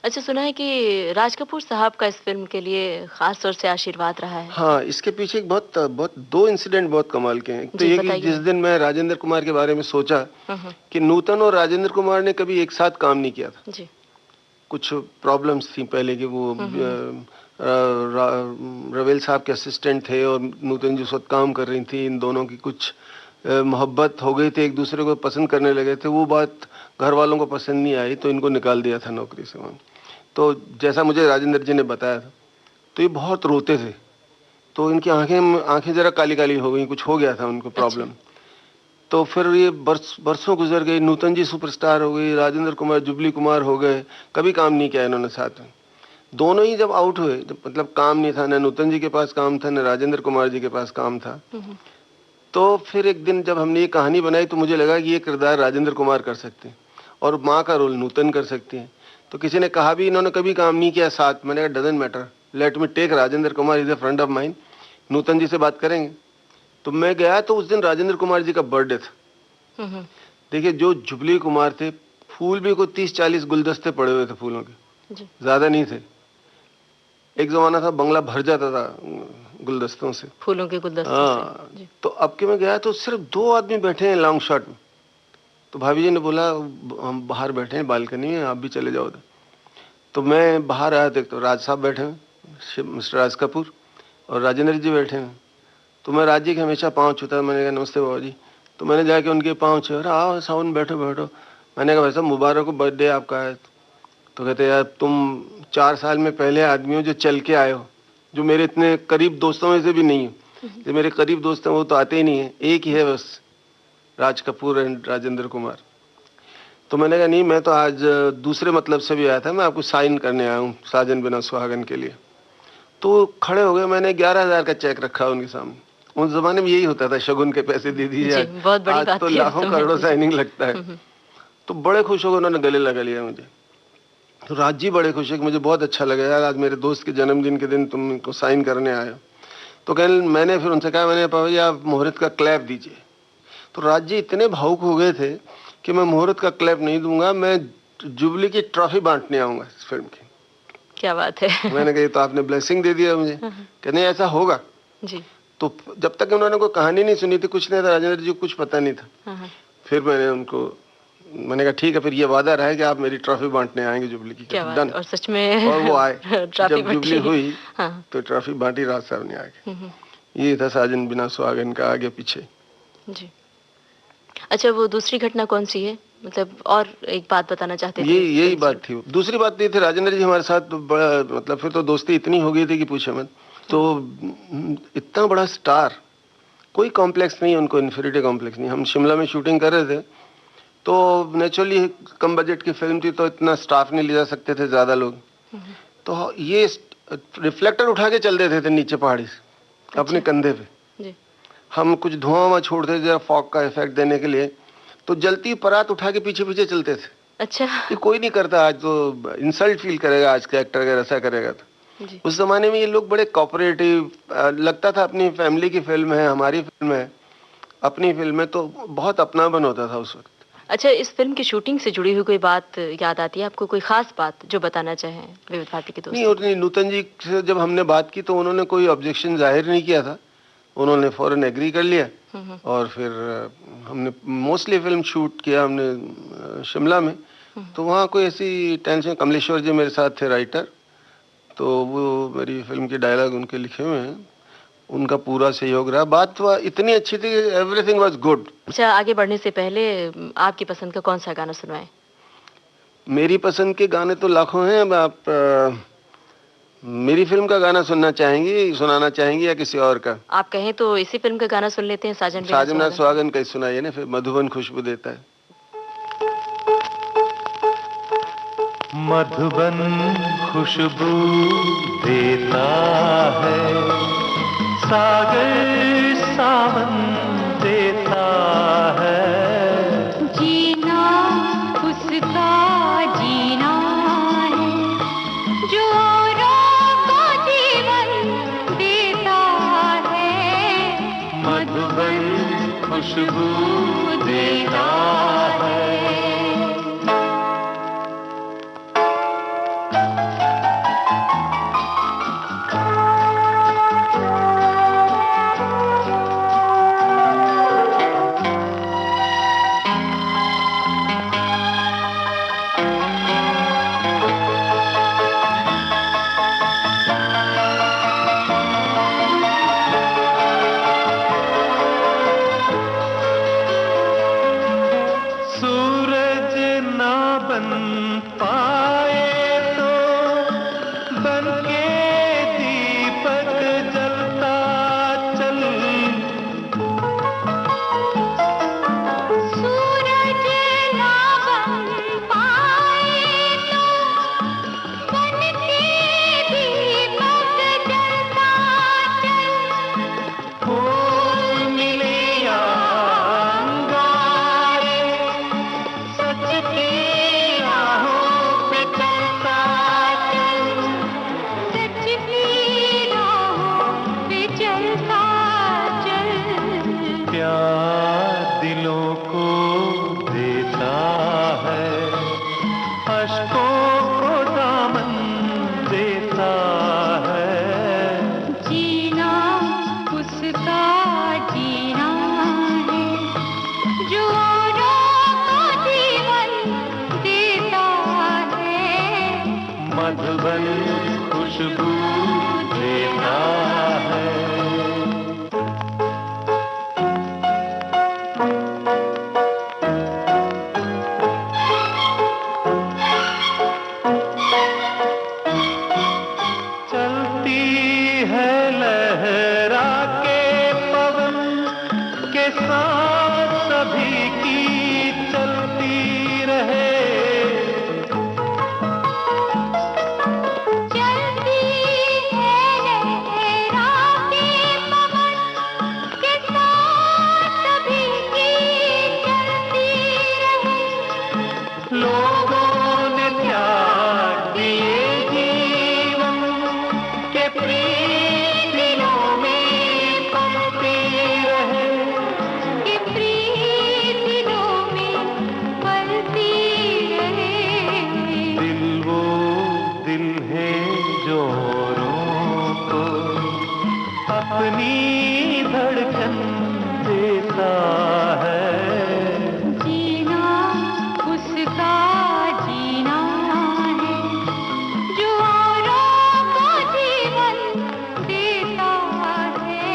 अच्छा, सुना है कि राज कपूर साहब का इस फिल्म के लिए खास तौर से आशीर्वाद रहा है। हाँ, इसके पीछे एक बहुत दो इंसिडेंट बहुत कमाल के हैं। एक तो ये कि जिस दिन मैं राजेंद्र कुमार के बारे में सोचा कि नूतन और राजेंद्र कुमार ने कभी एक साथ काम नहीं किया था। जी। कुछ प्रॉब्लम्स थी पहले कि वो रवेल साहब के असिस्टेंट थे और नूतन जी उस वक्त काम कर रही थी। इन दोनों की कुछ मोहब्बत हो गई थी, एक दूसरे को पसंद करने लगे थे। वो बात घर वालों को पसंद नहीं आई तो इनको निकाल दिया था नौकरी से वहाँ। तो जैसा मुझे राजेंद्र जी ने बताया था, तो ये बहुत रोते थे। तो इनकी आंखें जरा काली काली हो गई, कुछ हो गया था उनको प्रॉब्लम। तो फिर ये बरसों गुजर गई। नूतन जी सुपरस्टार हो गई, राजेंद्र कुमार जुबली कुमार हो गए, कभी काम नहीं किया इन्होंने साथ में। दोनों ही जब आउट हुए, जब मतलब काम नहीं था, न नूतन जी के पास काम था, न राजेंद्र कुमार जी के पास काम था, तो फिर एक दिन जब हमने ये कहानी बनाई तो मुझे लगा कि ये किरदार राजेंद्र कुमार कर सकते हैं और माँ का रोल नूतन कर सकती है। तो किसी ने कहा भी इन्होंने कभी काम नहीं किया साथ। मैंने कहा doesn't matter, let me take Rajendra Kumar, is a friend of mine, Nutan ji से बात करेंगे। तो मैं गया तो उस दिन राजेंद्र कुमार जी का बर्थडे था। देखिए, जो जुबली कुमार थे, फूल भी कोई 30-40 गुलदस्ते पड़े हुए थे फूलों के, ज्यादा नहीं थे। एक जमाना था बंगला भर जाता था गुलदस्तों से, फूलों के गुलदस्तों से। तो अब के मैं गया तो सिर्फ 2 आदमी बैठे हैं लॉन्ग शॉट में। तो भाभी जी ने बोला हम बाहर बैठे हैं बालकनी में, आप भी चले जाओ उधर। तो मैं बाहर आया, देख तो राज साहब बैठे हैं, मिस्टर राज कपूर, और राजेंद्र जी बैठे हैं। तो मैं राज जी के हमेशा पाँव छूता। मैंने कहा नमस्ते बाबा जी। तो मैंने जाके उनके पाँव छू, अरे आओ साउन, बैठो बैठो। मैंने कहा भाई साहब मुबारक हो, बर्थडे आपका है। तो कहते यार तुम 4 साल में पहले आदमी हो जो चल के आए हो, जो मेरे इतने करीब दोस्तों में से भी नहीं हो। जो मेरे करीब दोस्त हैं वो तो आते ही नहीं है, एक ही है बस, राज कपूर एंड राजेंद्र कुमार। तो मैंने कहा नहीं, मैं तो आज दूसरे मतलब से भी आया था, मैं आपको साइन करने आया हूँ साजन बिना सुहागन के लिए। तो खड़े हो गए। मैंने 11,000 का चेक रखा उनके सामने। उस जमाने में यही होता था, शगुन के पैसे दे दीजिए। आज तो लाखों करोड़ों साइनिंग लगता है। तो बड़े खुश हो गए, उन्होंने गले लगा लिया मुझे। तो राज जी बड़े खुश है कि मुझे बहुत अच्छा लगा यार, आज मेरे दोस्त के जन्मदिन के दिन तुम इनको साइन करने आए हो। तो मैंने फिर उनसे कहा, मैंने पापा जी आप मुहूर्त का क्लैप दीजिए। तो राज जी इतने भावुक हो गए थे कि मैं मुहूर्त का क्लैप नहीं दूंगा, मैं जुबली की ट्रॉफी बांटने आऊंगा इस फिल्म की। क्या बात है। मैंने कहा तो आपने ब्लेसिंग दे दिया मुझे। कहने ऐसा होगा जी। तो जब तक उन्होंने कोई कहानी नहीं सुनी थी, कुछ नहीं था, राजेंद्र जी को कुछ पता नहीं था। फिर मैंने कहा ठीक है, फिर ये वादा रहा है कि आप मेरी ट्रॉफी बांटने आएंगे जुबली की। डन। और सच में और वो आए। जब जुबली हुई तो ट्रॉफी बांटी राज साहब ने आगे। ये था साजन बिना सुहागन का आगे पीछे। जी। अच्छा, वो दूसरी घटना कौन सी है? मतलब और एक बात बताना चाहते थे? यही बात थी। दूसरी बात ये थी, राजेंद्र जी हमारे साथ बड़ा, मतलब फिर तो दोस्ती इतनी हो गई थी कि पूछे मत। तो इतना बड़ा स्टार, कोई कॉम्प्लेक्स नहीं उनको, इन्फीरियरिटी कॉम्प्लेक्स नहीं। हम शिमला में शूटिंग कर रहे थे, तो नेचुरली कम बजट की फिल्म थी, तो इतना स्टाफ नहीं ले जा सकते थे ज्यादा लोग। तो ये रिफ्लेक्टर उठा के चल देते थे नीचे पहाड़ी से अपने कंधे पे। हम कुछ धुआं वुआं छोड़ते थे जरा फॉग का इफेक्ट देने के लिए, तो जलती परात उठा के पीछे पीछे चलते थे। अच्छा। ये कोई नहीं करता आज, तो इंसल्ट फील करेगा आज के एक्टर अगर ऐसा करेगा तो। उस जमाने में ये लोग बड़े कोऑपरेटिव, लगता था अपनी फैमिली की फिल्म है, हमारी फिल्म है, अपनी फिल्म है, तो बहुत अपनापन होता था उस वक्त। अच्छा, इस फिल्म की शूटिंग से जुड़ी हुई कोई बात याद आती है आपको, कोई खास बात जो बताना चाहें विविध भारती के दोस्तों? नहीं, और नूतन जी से जब हमने बात की तो उन्होंने कोई ऑब्जेक्शन जाहिर नहीं किया था, उन्होंने फौरन एग्री कर लिया। और फिर हमने मोस्टली फिल्म शूट किया हमने शिमला में, तो वहाँ कोई ऐसी टेंशन, कमलेश्वर जी मेरे साथ थे राइटर, तो वो मेरी फिल्म के डायलॉग उनके लिखे हुए हैं, उनका पूरा सहयोग रहा। बात इतनी अच्छी थी, एवरीथिंग वाज गुड। अच्छा, आगे बढ़ने से पहले आपकी पसंद का कौन सा गाना सुनवाएं? मेरी पसंद के गाने तो लाखों हैं। अब आप मेरी फिल्म का गाना सुनाना चाहेंगी या किसी और का? आप कहें तो इसी फिल्म का गाना सुन लेते हैं, साजन बिना सुहागन का सुनाइए ना, फिर मधुबन खुशबू देता है। मधुबन खुशबू देता है, सागर सावन देता है, जीना उसका जीना है जो औरों को जीवन देता है, मधुबन खुशबू देता है। मधुबन खुशबू देता है। चलती है लहरा के पवन के साथ सभी की चलती रहे। अपनी धड़कन देता है। जीना उसका जीना है जो औरों को जीवन देता है।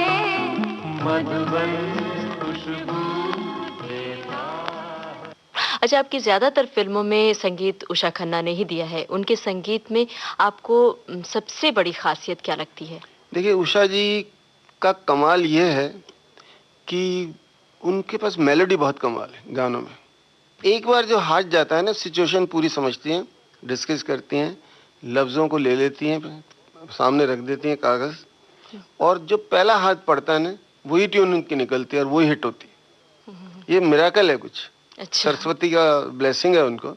मधुबन खुशबू देता है। अच्छा, आपकी ज्यादातर फिल्मों में संगीत उषा खन्ना ने ही दिया है। उनके संगीत में आपको सबसे बड़ी खासियत क्या लगती है? देखिए, उषा जी का कमाल ये है कि उनके पास मेलोडी बहुत कमाल है गानों में। एक बार जो हाथ जाता है ना, सिचुएशन पूरी समझती हैं, डिस्कस करती हैं, लफ्ज़ों को ले लेती हैं, सामने रख देती हैं कागज़, और जो पहला हाथ पड़ता है ना, वही ट्यून उनकी निकलती है और वही हिट होती है। ये मिरेकल है कुछ। अच्छा। सरस्वती का ब्लेसिंग है उनको।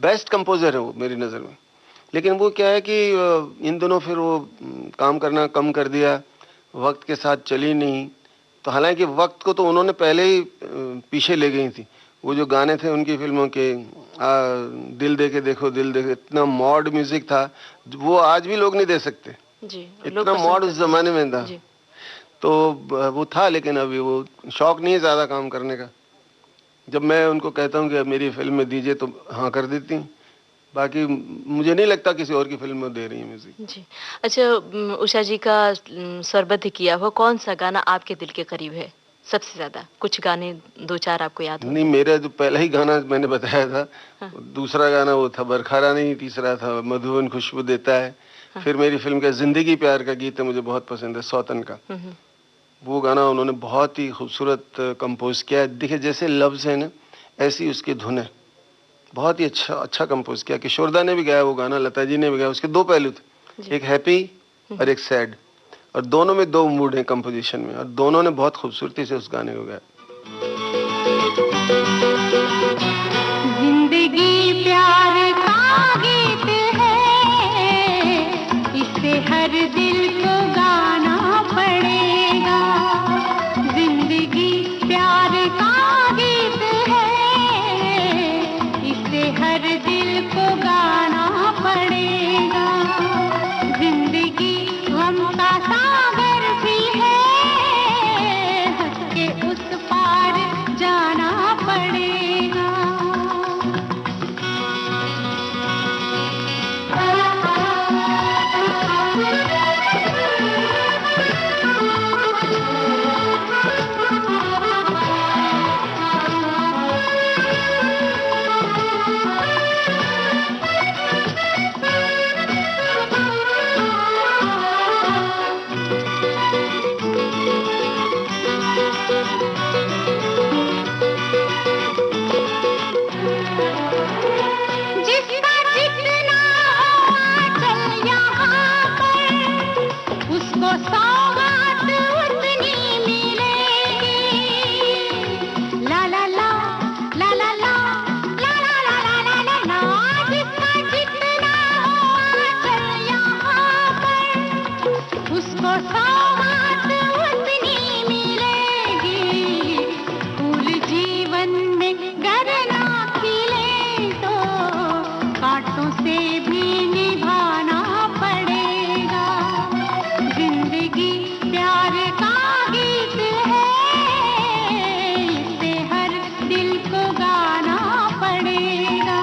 बेस्ट कंपोजर है वो मेरी नज़र में। लेकिन वो क्या है कि इन दोनों फिर वो काम करना कम कर दिया, वक्त के साथ चली नहीं। तो हालांकि वक्त को तो उन्होंने पहले ही पीछे ले गई थी। वो जो गाने थे उनकी फिल्मों के, दिल दे के देखो दिल दे के, इतना मॉड म्यूजिक था, वो आज भी लोग नहीं दे सकते जी, इतना मॉड उस जमाने में था। तो वो था, लेकिन अभी वो शौक नहीं है ज़्यादा काम करने का। जब मैं उनको कहता हूँ कि मेरी फिल्म में दीजिए तो हाँ कर देती हैं, बाकी मुझे नहीं लगता किसी और की फिल्म में दे रही है म्यूजिक। जी। अच्छा, उषा जी का स्वरबद्ध किया हुआ कौन सा गाना आपके दिल के करीब है सबसे ज्यादा? कुछ गाने 2-4 आपको याद हो? नहीं, मेरा जो पहला ही गाना मैंने बताया था, हाँ। दूसरा गाना वो था बरखा रानी, तीसरा था मधुबन खुशबू देता है। हाँ। फिर मेरी फिल्म का जिंदगी प्यार का गीत है, मुझे बहुत पसंद है, सौतन का। वो गाना उन्होंने बहुत ही खूबसूरत कंपोज किया है। देखिए जैसे लफ्ज है ना, ऐसी उसकी धुन है। बहुत ही अच्छा कंपोज किया। किशोरदा ने भी गाया वो गाना, लता जी ने भी गाया। उसके दो पहलू थे, एक हैप्पी और एक सैड, और दोनों में दो मूड हैं कंपोजिशन में, और दोनों ने बहुत खूबसूरती से उस गाने को गाया। जिंदगी प्यार का गीत है, इसे हर दिल को गाना पड़ेगा। जिंदगी प्यार का गीत है, इसे हर दिल को गाना पड़ेगा। जिंदगी गम का सागर भी है, हंस के उस पार जाना पड़ेगा। जिसका जितना आंचल यहाँ पर, उसको सौगात उतनी मिलेगी। ला ला ला ला ला ला ला ला ला ला ला ला। जिसका जितना आंचल यहाँ पर, उसको सौगात उतनी मिलेगी। फूल जीवन में गर ना खिले तो कांटों से भी निभाना पड़ेगा। जिंदगी प्यार का गीत है, इसे हर दिल को गाना पड़ेगा।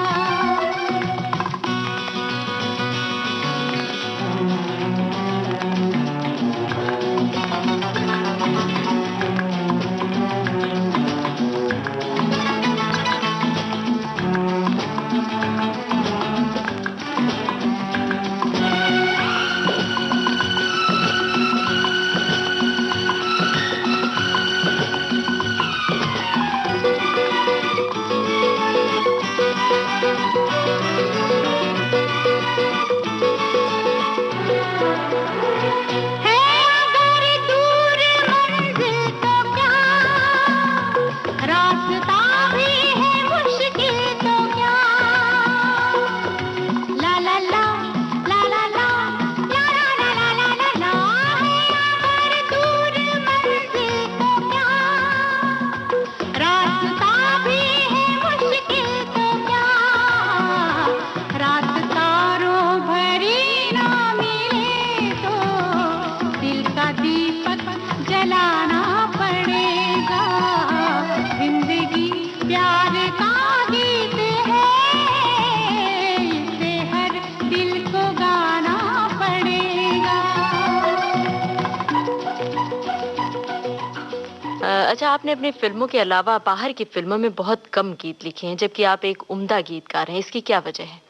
है अगर दूर मंजिल तो क्या, रास्ता भी है मुश्किल तो क्या। ला ला ला ला ला ला ला ला ला ला ला ला। है अगर दूर मंजिल तो क्या, रास्ता भी है मुश्किल तो क्या। रात तारों भरी ना मिले तो दिल का दीपक जलाना पड़ेगा। जिंदगी प्यार का गीत है, इसे हर दिल को गाना पड़ेगा। अच्छा, आपने अपनी फिल्मों के अलावा बाहर की फिल्मों में बहुत कम गीत लिखे हैं, जबकि आप एक उम्दा गीतकार हैं। इसकी क्या वजह है?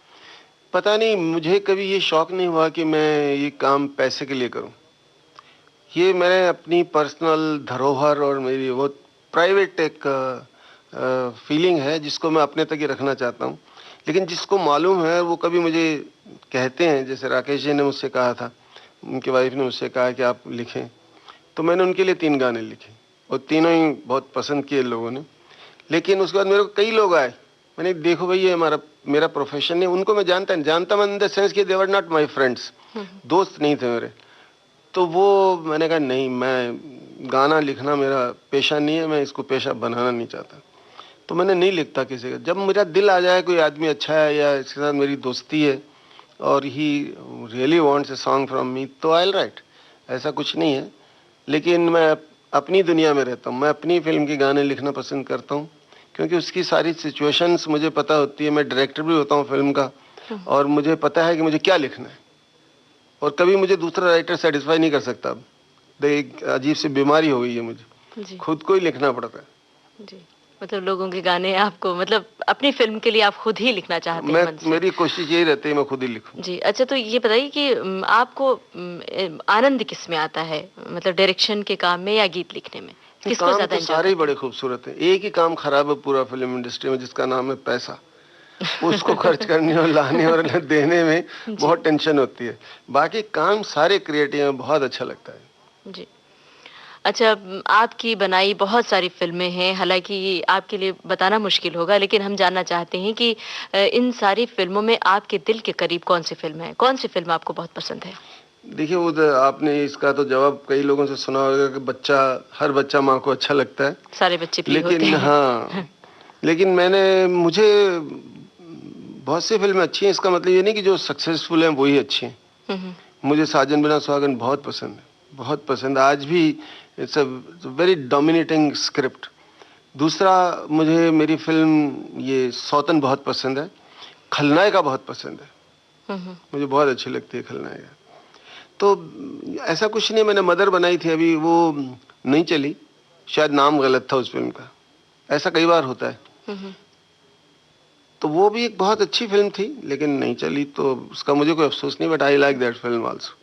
पता नहीं, मुझे कभी ये शौक नहीं हुआ कि मैं ये काम पैसे के लिए करूं। ये मैंने अपनी पर्सनल धरोहर और मेरी वो प्राइवेट एक फीलिंग है, जिसको मैं अपने तक ही रखना चाहता हूं। लेकिन जिसको मालूम है वो कभी मुझे कहते हैं, जैसे राकेश जी ने मुझसे कहा था, उनकी वाइफ ने मुझसे कहा कि आप लिखें, तो मैंने उनके लिए 3 गाने लिखे और तीनों ही बहुत पसंद किए लोगों ने। लेकिन उसके बाद मेरे को कई लोग आए, मैंने देखो भाई ये मेरा प्रोफेशन है। उनको मैं जानता मैं इन द सेंस कि दे वर नॉट माय फ्रेंड्स, दोस्त नहीं थे मेरे। तो वो मैंने कहा नहीं, मैं गाना लिखना मेरा पेशा नहीं है, मैं इसको पेशा बनाना नहीं चाहता, तो मैंने नहीं लिखता किसी का। जब मेरा दिल आ जाए कोई आदमी अच्छा है या इसके साथ मेरी दोस्ती है और he really wants a song from me, तो आई विल राइट, ऐसा कुछ नहीं है। लेकिन मैं अपनी दुनिया में रहता हूँ, मैं अपनी फिल्म के गाने लिखना पसंद करता हूँ क्योंकि उसकी सारी सिचुएशंस मुझे पता होती है। मैं डायरेक्टर भी होता हूँ फिल्म का और मुझे पता है कि मुझे क्या लिखना है और कभी मुझे दूसरा राइटर सेटिस्फाई नहीं कर सकता। अब एक अजीब सी बीमारी हो गई है मुझे, खुद को ही लिखना पड़ता है जी। मतलब लोगों के गाने आपको, मतलब अपनी फिल्म के लिए आप खुद ही लिखना चाहते हैं मन से। मेरी कोशिश यही रहती है मैं खुद ही लिखूं। जी। अच्छा, तो ये बताइए कि आपको आनंद किस में आता है, मतलब डायरेक्शन के काम में या गीत लिखने में? किसको काम ज्यादा तो सारे ही बड़े खूबसूरत है। एक ही काम खराब है पूरा फिल्म इंडस्ट्री में, जिसका नाम है पैसा। उसको खर्च करने और लाने और देने में बहुत टेंशन होती है। बाकी काम सारे क्रिएटिव हैं, बहुत अच्छा लगता है जी। अच्छा, आपकी बनाई बहुत सारी फिल्में हैं, हालांकि आपके लिए बताना मुश्किल होगा, लेकिन हम जानना चाहते हैं कि इन सारी फिल्मों में आपके दिल के करीब कौन सी फिल्म है, कौन सी फिल्म आपको बहुत पसंद है? देखिए, वो तो आपने इसका तो जवाब कई लोगों से सुना होगा कि हर बच्चा माँ को अच्छा लगता है, सारे बच्चे प्रिय होते लेकिन हैं। हाँ, लेकिन मुझे बहुत सी फिल्में अच्छी हैं। इसका मतलब ये नहीं कि जो सक्सेसफुल हैं वही अच्छी हैं। मुझे साजन बिना सुहागन बहुत पसंद है, बहुत पसंद। आज भी it's a very dominating script. दूसरा, मुझे मेरी फिल्म ये सौतन बहुत पसंद है। खलनायिका बहुत पसंद है, मुझे बहुत अच्छी लगती है खलनायिका। तो ऐसा कुछ नहीं, मैंने मदर बनाई थी अभी, वो नहीं चली, शायद नाम गलत था उस फिल्म का, ऐसा कई बार होता है। तो वो भी एक बहुत अच्छी फिल्म थी लेकिन नहीं चली, तो उसका मुझे कोई अफसोस नहीं, but I like that film also.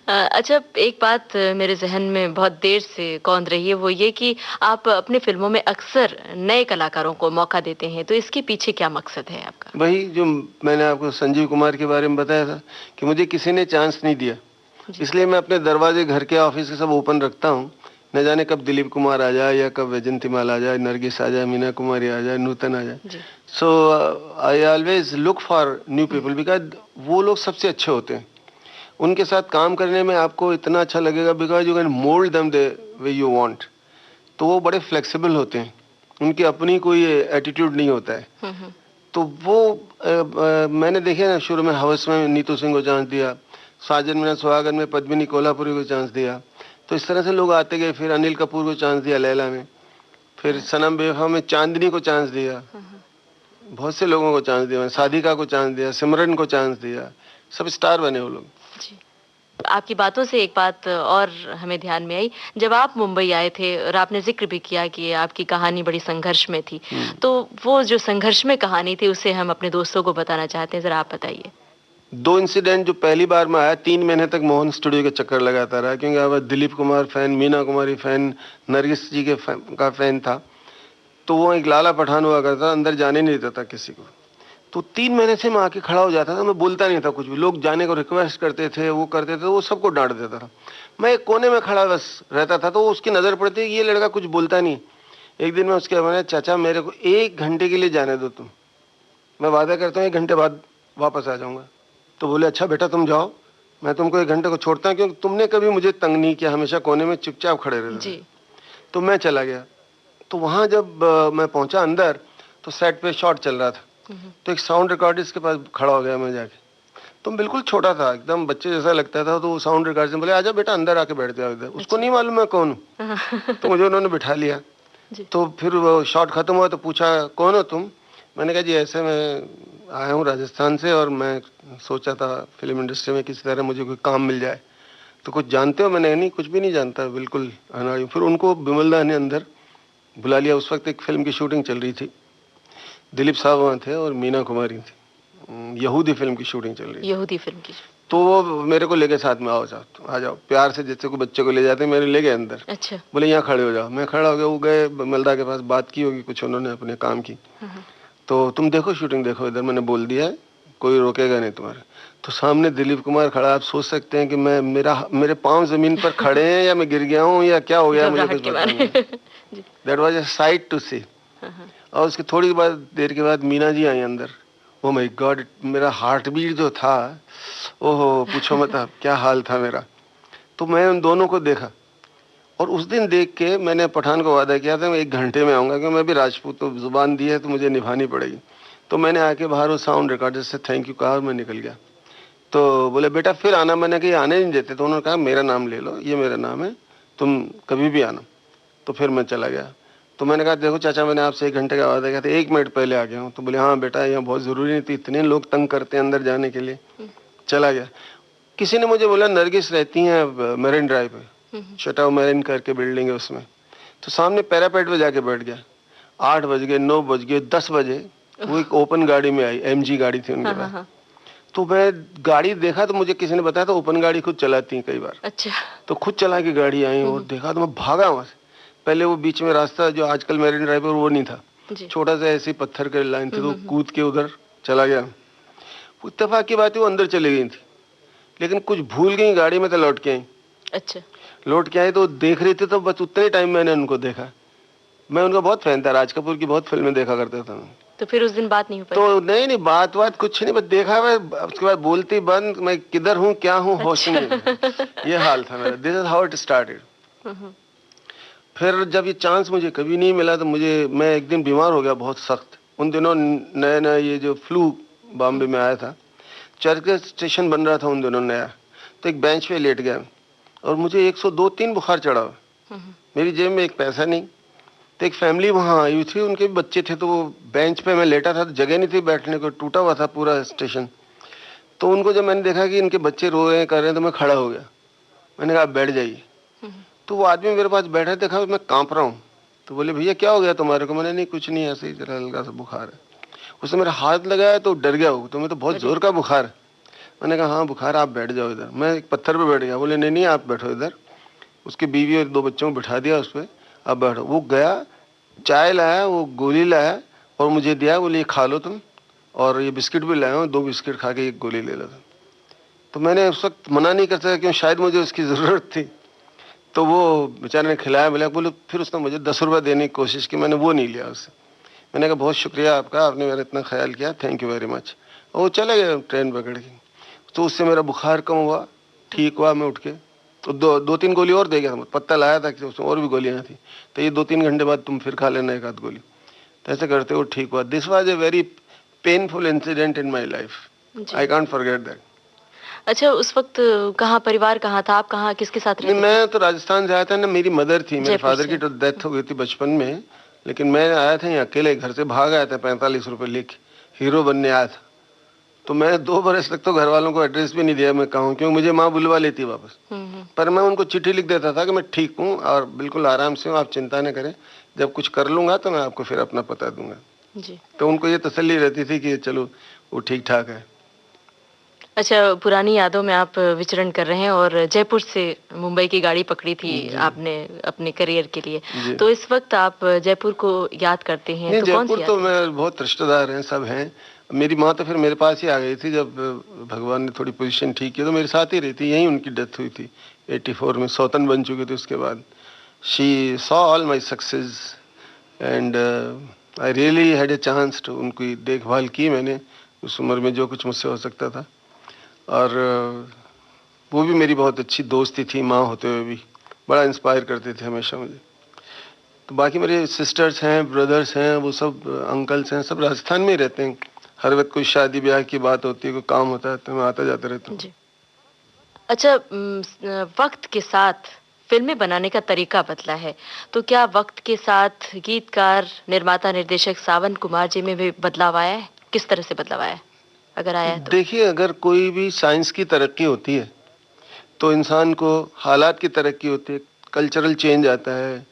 अच्छा, एक बात मेरे जहन में बहुत देर से कौंध रही है, वो ये कि आप अपने फिल्मों में अक्सर नए कलाकारों को मौका देते हैं, तो इसके पीछे क्या मकसद है आपका? वही जो मैंने आपको संजीव कुमार के बारे में बताया था कि मुझे किसी ने चांस नहीं दिया, इसलिए मैं अपने दरवाजे घर के ऑफिस के सब ओपन रखता हूँ। न जाने कब दिलीप कुमार आ जाए या कब वैजंतीमाल आ जाए, नरगिस आ जाए, मीना कुमारी आ जाए, नूतन आ जाए। So I always look for new people because वो लोग सबसे अच्छे होते हैं। उनके साथ काम करने में आपको इतना अच्छा लगेगा because you can mould them the way you want. तो वो बड़े फ्लेक्सिबल होते हैं, उनकी अपनी कोई एटीट्यूड नहीं होता है। तो वो मैंने देखे ना, शुरू में हवस में नीतू सिंह को चांस दिया, साजन बिना सुहागन में पद्मिनी कोल्हापुरी को चांस दिया, तो इस तरह से लोग आते गए। फिर अनिल कपूर को चांस दिया लैला में, फिर सनम बेवफा में चांदनी को चांस दिया, बहुत से लोगों को चांस दिया, साधिका को चांस दिया, सिमरन को चांस दिया, सब स्टार बने वो लोग। जी। आपकी बातों से एक बात और हमें ध्यान में आई, जब आप मुंबई आए थे और आपने जिक्र भी किया कि आपकी कहानी बड़ी संघर्ष में थी, तो वो जो संघर्ष में कहानी थी उसे हम अपने दोस्तों को बताना चाहते हैं, जरा आप बताइए। 2 इंसिडेंट। जो पहली बार मैं आया, 3 महीने तक मोहन स्टूडियो के चक्कर लगाता रहा, क्योंकि अब दिलीप कुमार फैन, मीना कुमारी फैन, नरगिस जी का फैन था। तो वो एक लाला पठान हुआ करता, अंदर जाने नहीं देता था किसी को। तो 3 महीने से मैं आके खड़ा हो जाता था, मैं बोलता नहीं था कुछ भी। लोग जाने को रिक्वेस्ट करते थे, वो करते थे, वो सबको डांट देता था। मैं एक कोने में खड़ा बस रहता था, तो उसकी नज़र पड़ती, ये लड़का कुछ बोलता नहीं। एक दिन मैं उसके मैंने, चाचा मेरे को 1 घंटे के लिए जाने दो तुम, मैं वादा करता हूँ 1 घंटे बाद वापस आ जाऊँगा। तो बोले अच्छा बेटा तुम जाओ, मैं तुमको 1 घंटे को छोड़ता हूँ, क्योंकि तुमने कभी मुझे तंग नहीं किया, हमेशा कोने में चुपचाप खड़े रहते थे। तो मैं चला गया। तो वहाँ जब मैं पहुँचा अंदर, तो सेट पे शॉट चल रहा था, तो एक साउंड रिकॉर्डिस्ट के पास खड़ा हो गया मैं जाके। तो बिल्कुल छोटा था, एकदम बच्चे जैसा लगता था। तो वो साउंड रिकॉर्डिस्ट बोले आजा बेटा अंदर आके बैठ जाओ इधर। उसको नहीं मालूम मैं कौन हूँ, तो मुझे उन्होंने बिठा लिया। तो फिर वो शॉट खत्म हुआ तो पूछा कौन हो तुम? मैंने कहा जी ऐसे मैं आया हूँ राजस्थान से और मैं सोचा था फिल्म इंडस्ट्री में किसी तरह मुझे कोई काम मिल जाए। तो कुछ जानते हो? मैंने नहीं, कुछ भी नहीं जानता, बिल्कुल अनाड़ी। फिर उनको बिमलदा ने अंदर बुला लिया। उस वक्त एक फिल्म की शूटिंग चल रही थी, दिलीप साहब वहाँ थे और मीना कुमारी थी, यहूदी फिल्म की शूटिंग चल रही थी, यहूदी फिल्म की। तो वो मेरे को लेके साथ में आ जाओ, प्यार से जैसे को बच्चे को ले जाते मेरे ले गए अंदर। अच्छा। बोले यहाँ खड़े हो जाओ। मैं खड़ा हो गया, वो गए बिमलदा के पास, बात की होगी कुछ उन्होंने अपने काम की। तो तुम देखो शूटिंग देखो इधर, मैंने बोल दिया है कोई रोकेगा नहीं तुम्हारे। तो सामने दिलीप कुमार खड़ा, आप सोच सकते हैं कि मेरे पांव जमीन पर खड़े हैं या मैं गिर गया हूँ या क्या हो गया, मुझे कुछ पता नहीं। That was a sight to see. और उसके थोड़ी देर के बाद मीना जी आई अंदर। ओ माय गॉड, मेरा हार्ट बीट जो था, ओहो पूछो मत आप क्या हाल था मेरा। तो मैं उन दोनों को देखा और उस दिन देख के मैंने पठान को वादा किया था मैं 1 घंटे में आऊँगा, क्योंकि मैं भी राजपूत तो जुबान दी है तो मुझे निभानी पड़ेगी। तो मैंने आके बाहर वो साउंड रिकॉर्डर से थैंक यू कहा और मैं निकल गया। तो बोले बेटा फिर आना, मैंने कहा आने नहीं देते। तो उन्होंने कहा मेरा नाम ले लो, ये मेरा नाम है, तुम कभी भी आना। तो फिर मैं चला गया। तो मैंने कहा देखो चाचा, मैंने आपसे 1 घंटे का वादा किया था, 1 मिनट पहले आ गया हूँ। तो बोले हाँ बेटा यहाँ बहुत ज़रूरी नहीं थी, इतने लोग तंग करते हैं अंदर जाने के लिए। चला गया। किसी ने मुझे बोला नरगिस रहती हैं मरीन ड्राइव पे, शटाउ मरीन करके बिल्डिंग है उसमें। तो सामने पैरापेट पे जाके बैठ गया। 8 बज गए, 9 बज गए, 10 बजे वो एक ओपन गाड़ी में आई, MG गाड़ी थी उनके पास। तो मैं गाड़ी देखा तो मुझे किसी ने बताया था ओपन गाड़ी खुद चलाती हैं कई बार। अच्छा। तो खुद चला के गाड़ी आई और देखा तो मैं भागा वहां से। पहले वो बीच में रास्ता जो आजकल मरीन ड्राइव पर वो नहीं था, छोटा सा ऐसे पत्थर के लाइन थी, तो कूद के उधर चला गया। इत्तेफाक की बात है वो अंदर चली गई थी, लेकिन कुछ भूल गई गाड़ी में तो लौट के आई। अच्छा। लौट के आई तो देख रही थी, तो बस उतने टाइम मैंने उनको देखा। मैं उनका बहुत फैन था, राज कपूर की बहुत फिल्में देखा करता था मैं। तो फिर उस दिन बात नहीं हो पाई? तो नहीं बात कुछ नहीं, बस देखा मैं, उसके बाद बोलती बंद, मैं किधर हूँ क्या हूँ होश नहीं। ये हाल था मेरा। This is how it started. फिर जब ये चांस मुझे कभी नहीं मिला तो मैं एक दिन बीमार हो गया बहुत सख्त। उन दिनों नया ये जो फ्लू बॉम्बे में आया था, चर्च स्टेशन बन रहा था उन दिनों नया। तो एक बेंच पे लेट गया और मुझे 102-3 बुखार चढ़ा। मेरी जेब में एक पैसा नहीं। तो एक फैमिली वहाँ आई हुई थी, उनके भी बच्चे थे। तो वो बेंच पे मैं लेटा था, तो जगह नहीं थी बैठने को, टूटा हुआ था पूरा स्टेशन। तो उनको जब मैंने देखा कि इनके बच्चे रो रहे हैं कर रहे हैं, तो मैं खड़ा हो गया। मैंने कहा आप बैठ जाइए। तो वो आदमी मेरे पास बैठा, देखा मैं कांप रहा हूँ। तो बोले भैया क्या हो गया तुम्हारे को? मैंने नहीं कुछ नहीं, ऐसे ही जरा हल्का सा बुखार है। उसने मेरा हाथ लगाया तो डर गया वो, तुम्हें तो बहुत जोर का बुखार। मैंने कहा हाँ बुखार, आप बैठ जाओ इधर। मैं एक पत्थर पे बैठ गया। बोले नहीं आप बैठो इधर। उसकी बीवी और 2 बच्चों को बिठा दिया उस पर, अब बैठो। वो गया, चाय लाया, वो गोली लाया और मुझे दिया। बोले ये खा लो तुम, और ये बिस्किट भी लाया हूँ, 2 बिस्किट खा के 1 गोली ले लो तुम। तो मैंने उस वक्त मना नहीं कर सका, क्यों शायद मुझे उसकी ज़रूरत थी। तो वो बेचारे ने खिलाया मिला। बोले फिर उसने मुझे 10 रुपये देने की कोशिश की, मैंने वो नहीं लिया उससे। मैंने कहा बहुत शुक्रिया आपका, आपने मेरा इतना ख्याल किया, थैंक यू वेरी मच। और वो चले गए ट्रेन पकड़ के। तो उससे मेरा बुखार कम हुआ, ठीक हुआ। मैं उठ के तो 2-3 गोली और दे गया था, पत्ता लाया था कि उसमें और भी गोलियां थी। तो ये 2-3 घंटे बाद तुम फिर खा लेना 1 आध गोली। तो ऐसे करते वो ठीक हुआ। This was a very painful incident in my life, I can't forget that. अच्छा, उस वक्त कहाँ, परिवार कहाँ था, आप कहाँ, किसके साथ रहते थे? मैं तो राजस्थान से आया था ना, मेरी मदर थी, मेरे फादर की तो डेथ हो गई थी बचपन में। लेकिन मैं आया था यहाँ अकेले, घर से भाग आया था 45 रुपये लेके, हीरो बनने आया था। तो मैं 2 बरस तक तो घर वालों को एड्रेस भी नहीं दिया मैं कहूँ, क्योंकि मुझे माँ बुलवा लेती वापस। पर मैं उनको चिट्ठी लिख देता था कि मैं ठीक हूँ और बिल्कुल आराम से हूँ, आप चिंता न करें, जब कुछ कर लूँगा तो मैं आपको फिर अपना पता दूंगा जी। तो उनको ये तसल्ली रहती थी कि चलो वो ठीक ठाक है। अच्छा, पुरानी यादों में आप विचरण कर रहे हैं और जयपुर से मुंबई की गाड़ी पकड़ी थी आपने अपने करियर के लिए, तो इस वक्त आप जयपुर को याद करते हैं? तो जयपुर तो मैं बहुत रिश्तेदार हैं, सब हैं। मेरी माँ तो फिर मेरे पास ही आ गई थी जब भगवान ने थोड़ी पोजीशन ठीक की, तो मेरे साथ ही रहती। यहीं उनकी डेथ हुई थी 84 में, सौतन बन चुकी थी उसके बाद। She saw all my success and I really had a chance to, उनकी देखभाल की मैंने उस उम्र में जो कुछ मुझसे हो सकता था। और वो भी मेरी बहुत अच्छी दोस्ती थी, माँ होते हुए भी बड़ा इंस्पायर करते थे हमेशा मुझे। तो बाकी मेरे सिस्टर्स हैं, ब्रदर्स हैं, वो सब अंकल्स हैं, सब राजस्थान में ही रहते हैं। हर वक्त कोई शादी ब्याह की बात होती है, कोई काम होता है, तो मैं आता जाता रहता हूँ। अच्छा, वक्त के साथ फिल्में बनाने का तरीका बदला है, तो क्या वक्त के साथ गीतकार, निर्माता, निर्देशक सावन कुमार जी में भी बदलाव आया है? किस तरह से बदलाव आया है, अगर आया है तो? देखिए, अगर कोई भी साइंस की तरक्की होती है तो इंसान को हालात की तरक्की होती है, कल्चरल चेंज आता है,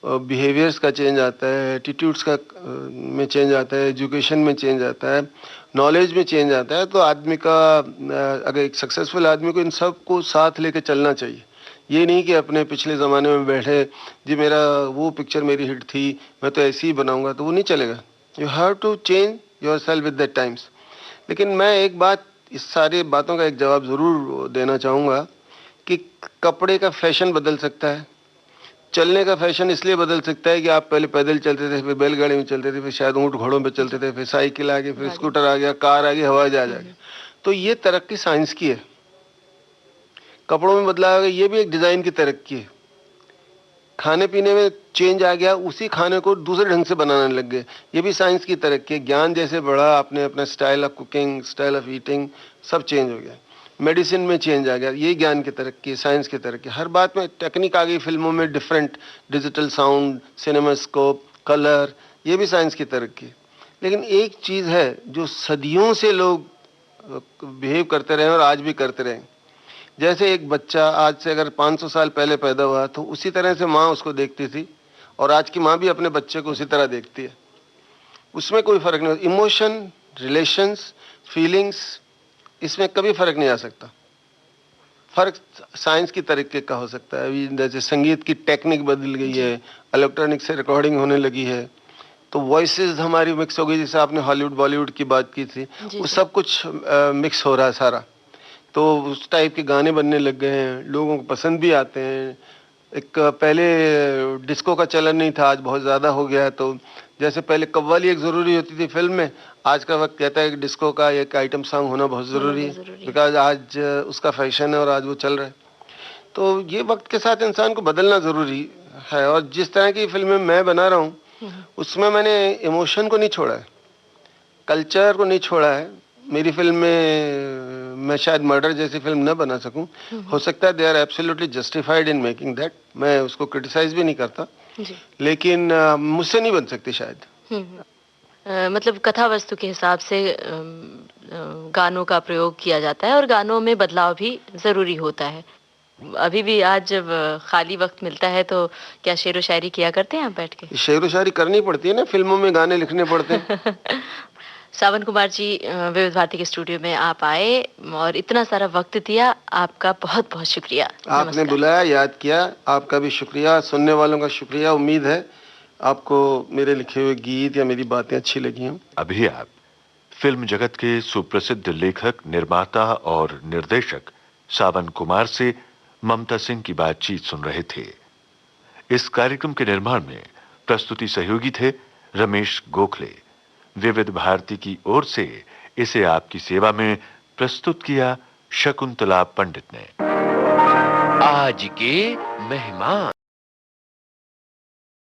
बिहेवियर्स का चेंज आता है, एटीट्यूड्स का में चेंज आता है, एजुकेशन में चेंज आता है, नॉलेज में चेंज आता है। तो आदमी का अगर एक सक्सेसफुल आदमी को इन सब को साथ लेके चलना चाहिए। ये नहीं कि अपने पिछले ज़माने में बैठे जी मेरा वो पिक्चर मेरी हिट थी, मैं तो ऐसे ही बनाऊंगा, तो वो नहीं चलेगा। You have to change yourself with the times. लेकिन मैं एक बात, इस सारी बातों का एक जवाब ज़रूर देना चाहूँगा कि कपड़े का फैशन बदल सकता है, चलने का फैशन इसलिए बदल सकता है कि आप पहले पैदल चलते थे, फिर बैलगाड़ी में चलते थे, फिर शायद ऊँट घोड़ों पे चलते थे, फिर साइकिल आ गई, फिर स्कूटर आ गया, कार आ गई, हवाई जहाज आ गया। तो ये तरक्की साइंस की है। कपड़ों में बदलाव आ गया, ये भी एक डिज़ाइन की तरक्की है। खाने पीने में चेंज आ गया, उसी खाने को दूसरे ढंग से बनाने लग गए, ये भी साइंस की तरक्की है। ज्ञान जैसे बढ़ा, आपने अपना style of cooking, style of eating सब चेंज हो गया। मेडिसिन में चेंज आ गया, ये ज्ञान की तरक्की, साइंस की तरक्की। हर बात में टेक्निक आ गई, फिल्मों में different digital sound, CinemaScope, colour, ये भी साइंस की तरक्की। लेकिन एक चीज़ है जो सदियों से लोग बिहेव करते रहे और आज भी करते रहे। जैसे एक बच्चा आज से अगर 500 साल पहले पैदा हुआ तो उसी तरह से माँ उसको देखती थी, और आज की माँ भी अपने बच्चे को उसी तरह देखती है, उसमें कोई फ़र्क नहीं होता। इमोशन, रिलेशंस, फीलिंग्स, इसमें कभी फ़र्क नहीं आ सकता। फ़र्क साइंस की तरीके का हो सकता है। अभी जैसे संगीत की टेक्निक बदल गई है, इलेक्ट्रॉनिक से रिकॉर्डिंग होने लगी है, तो वॉइसेस हमारी मिक्स हो गई। जैसे आपने हॉलीवुड बॉलीवुड की बात की थी, वो सब कुछ मिक्स हो रहा है सारा, तो उस टाइप के गाने बनने लग गए हैं, लोगों को पसंद भी आते हैं। एक पहले डिस्को का चलन नहीं था, आज बहुत ज़्यादा हो गया है। तो जैसे पहले कव्वाली एक ज़रूरी होती थी फिल्म में, आज का वक्त कहता है कि डिस्को का एक आइटम सॉन्ग होना बहुत ज़रूरी है, बिकॉज आज उसका फैशन है और आज वो चल रहा है। तो ये वक्त के साथ इंसान को बदलना ज़रूरी है। और जिस तरह की फिल्में मैं बना रहा हूँ उसमें मैंने इमोशन को नहीं छोड़ा है, कल्चर को नहीं छोड़ा है। मेरी फिल्म में मैं शायद मर्डर जैसी फिल्म न बना सकूं, हो सकता है they are absolutely justified in making that, मैं उसको क्रिटिसाइज भी नहीं करता, लेकिन मुझसे नहीं बन सकती शायद। मतलब कथा वस्तु के हिसाब से गानों का प्रयोग किया जाता है और गानों में बदलाव भी ज़रूरी होता है। अभी भी आज जब खाली वक्त मिलता है तो क्या शेर व शायरी किया करते हैं आप बैठ के? शेर व शायरी करनी पड़ती है ना, फिल्मों में गाने लिखने पड़ते हैं। सावन कुमार जी, विविध भारती के स्टूडियो में आप आए और इतना सारा वक्त दिया, आपका बहुत बहुत शुक्रिया। आपने बुलाया, याद किया, आपका भी शुक्रिया, सुनने वालों का शुक्रिया। उम्मीद है आपको मेरे लिखे हुए गीत या मेरी बातें अच्छी लगी हों। अभी आप फिल्म जगत के सुप्रसिद्ध लेखक, निर्माता और निर्देशक सावन कुमार से ममता सिंह की बातचीत सुन रहे थे। इस कार्यक्रम के निर्माण में प्रस्तुति सहयोगी थे रमेश गोखले। विविध भारती की ओर से इसे आपकी सेवा में प्रस्तुत किया शकुंतला पंडित ने। आज के मेहमान।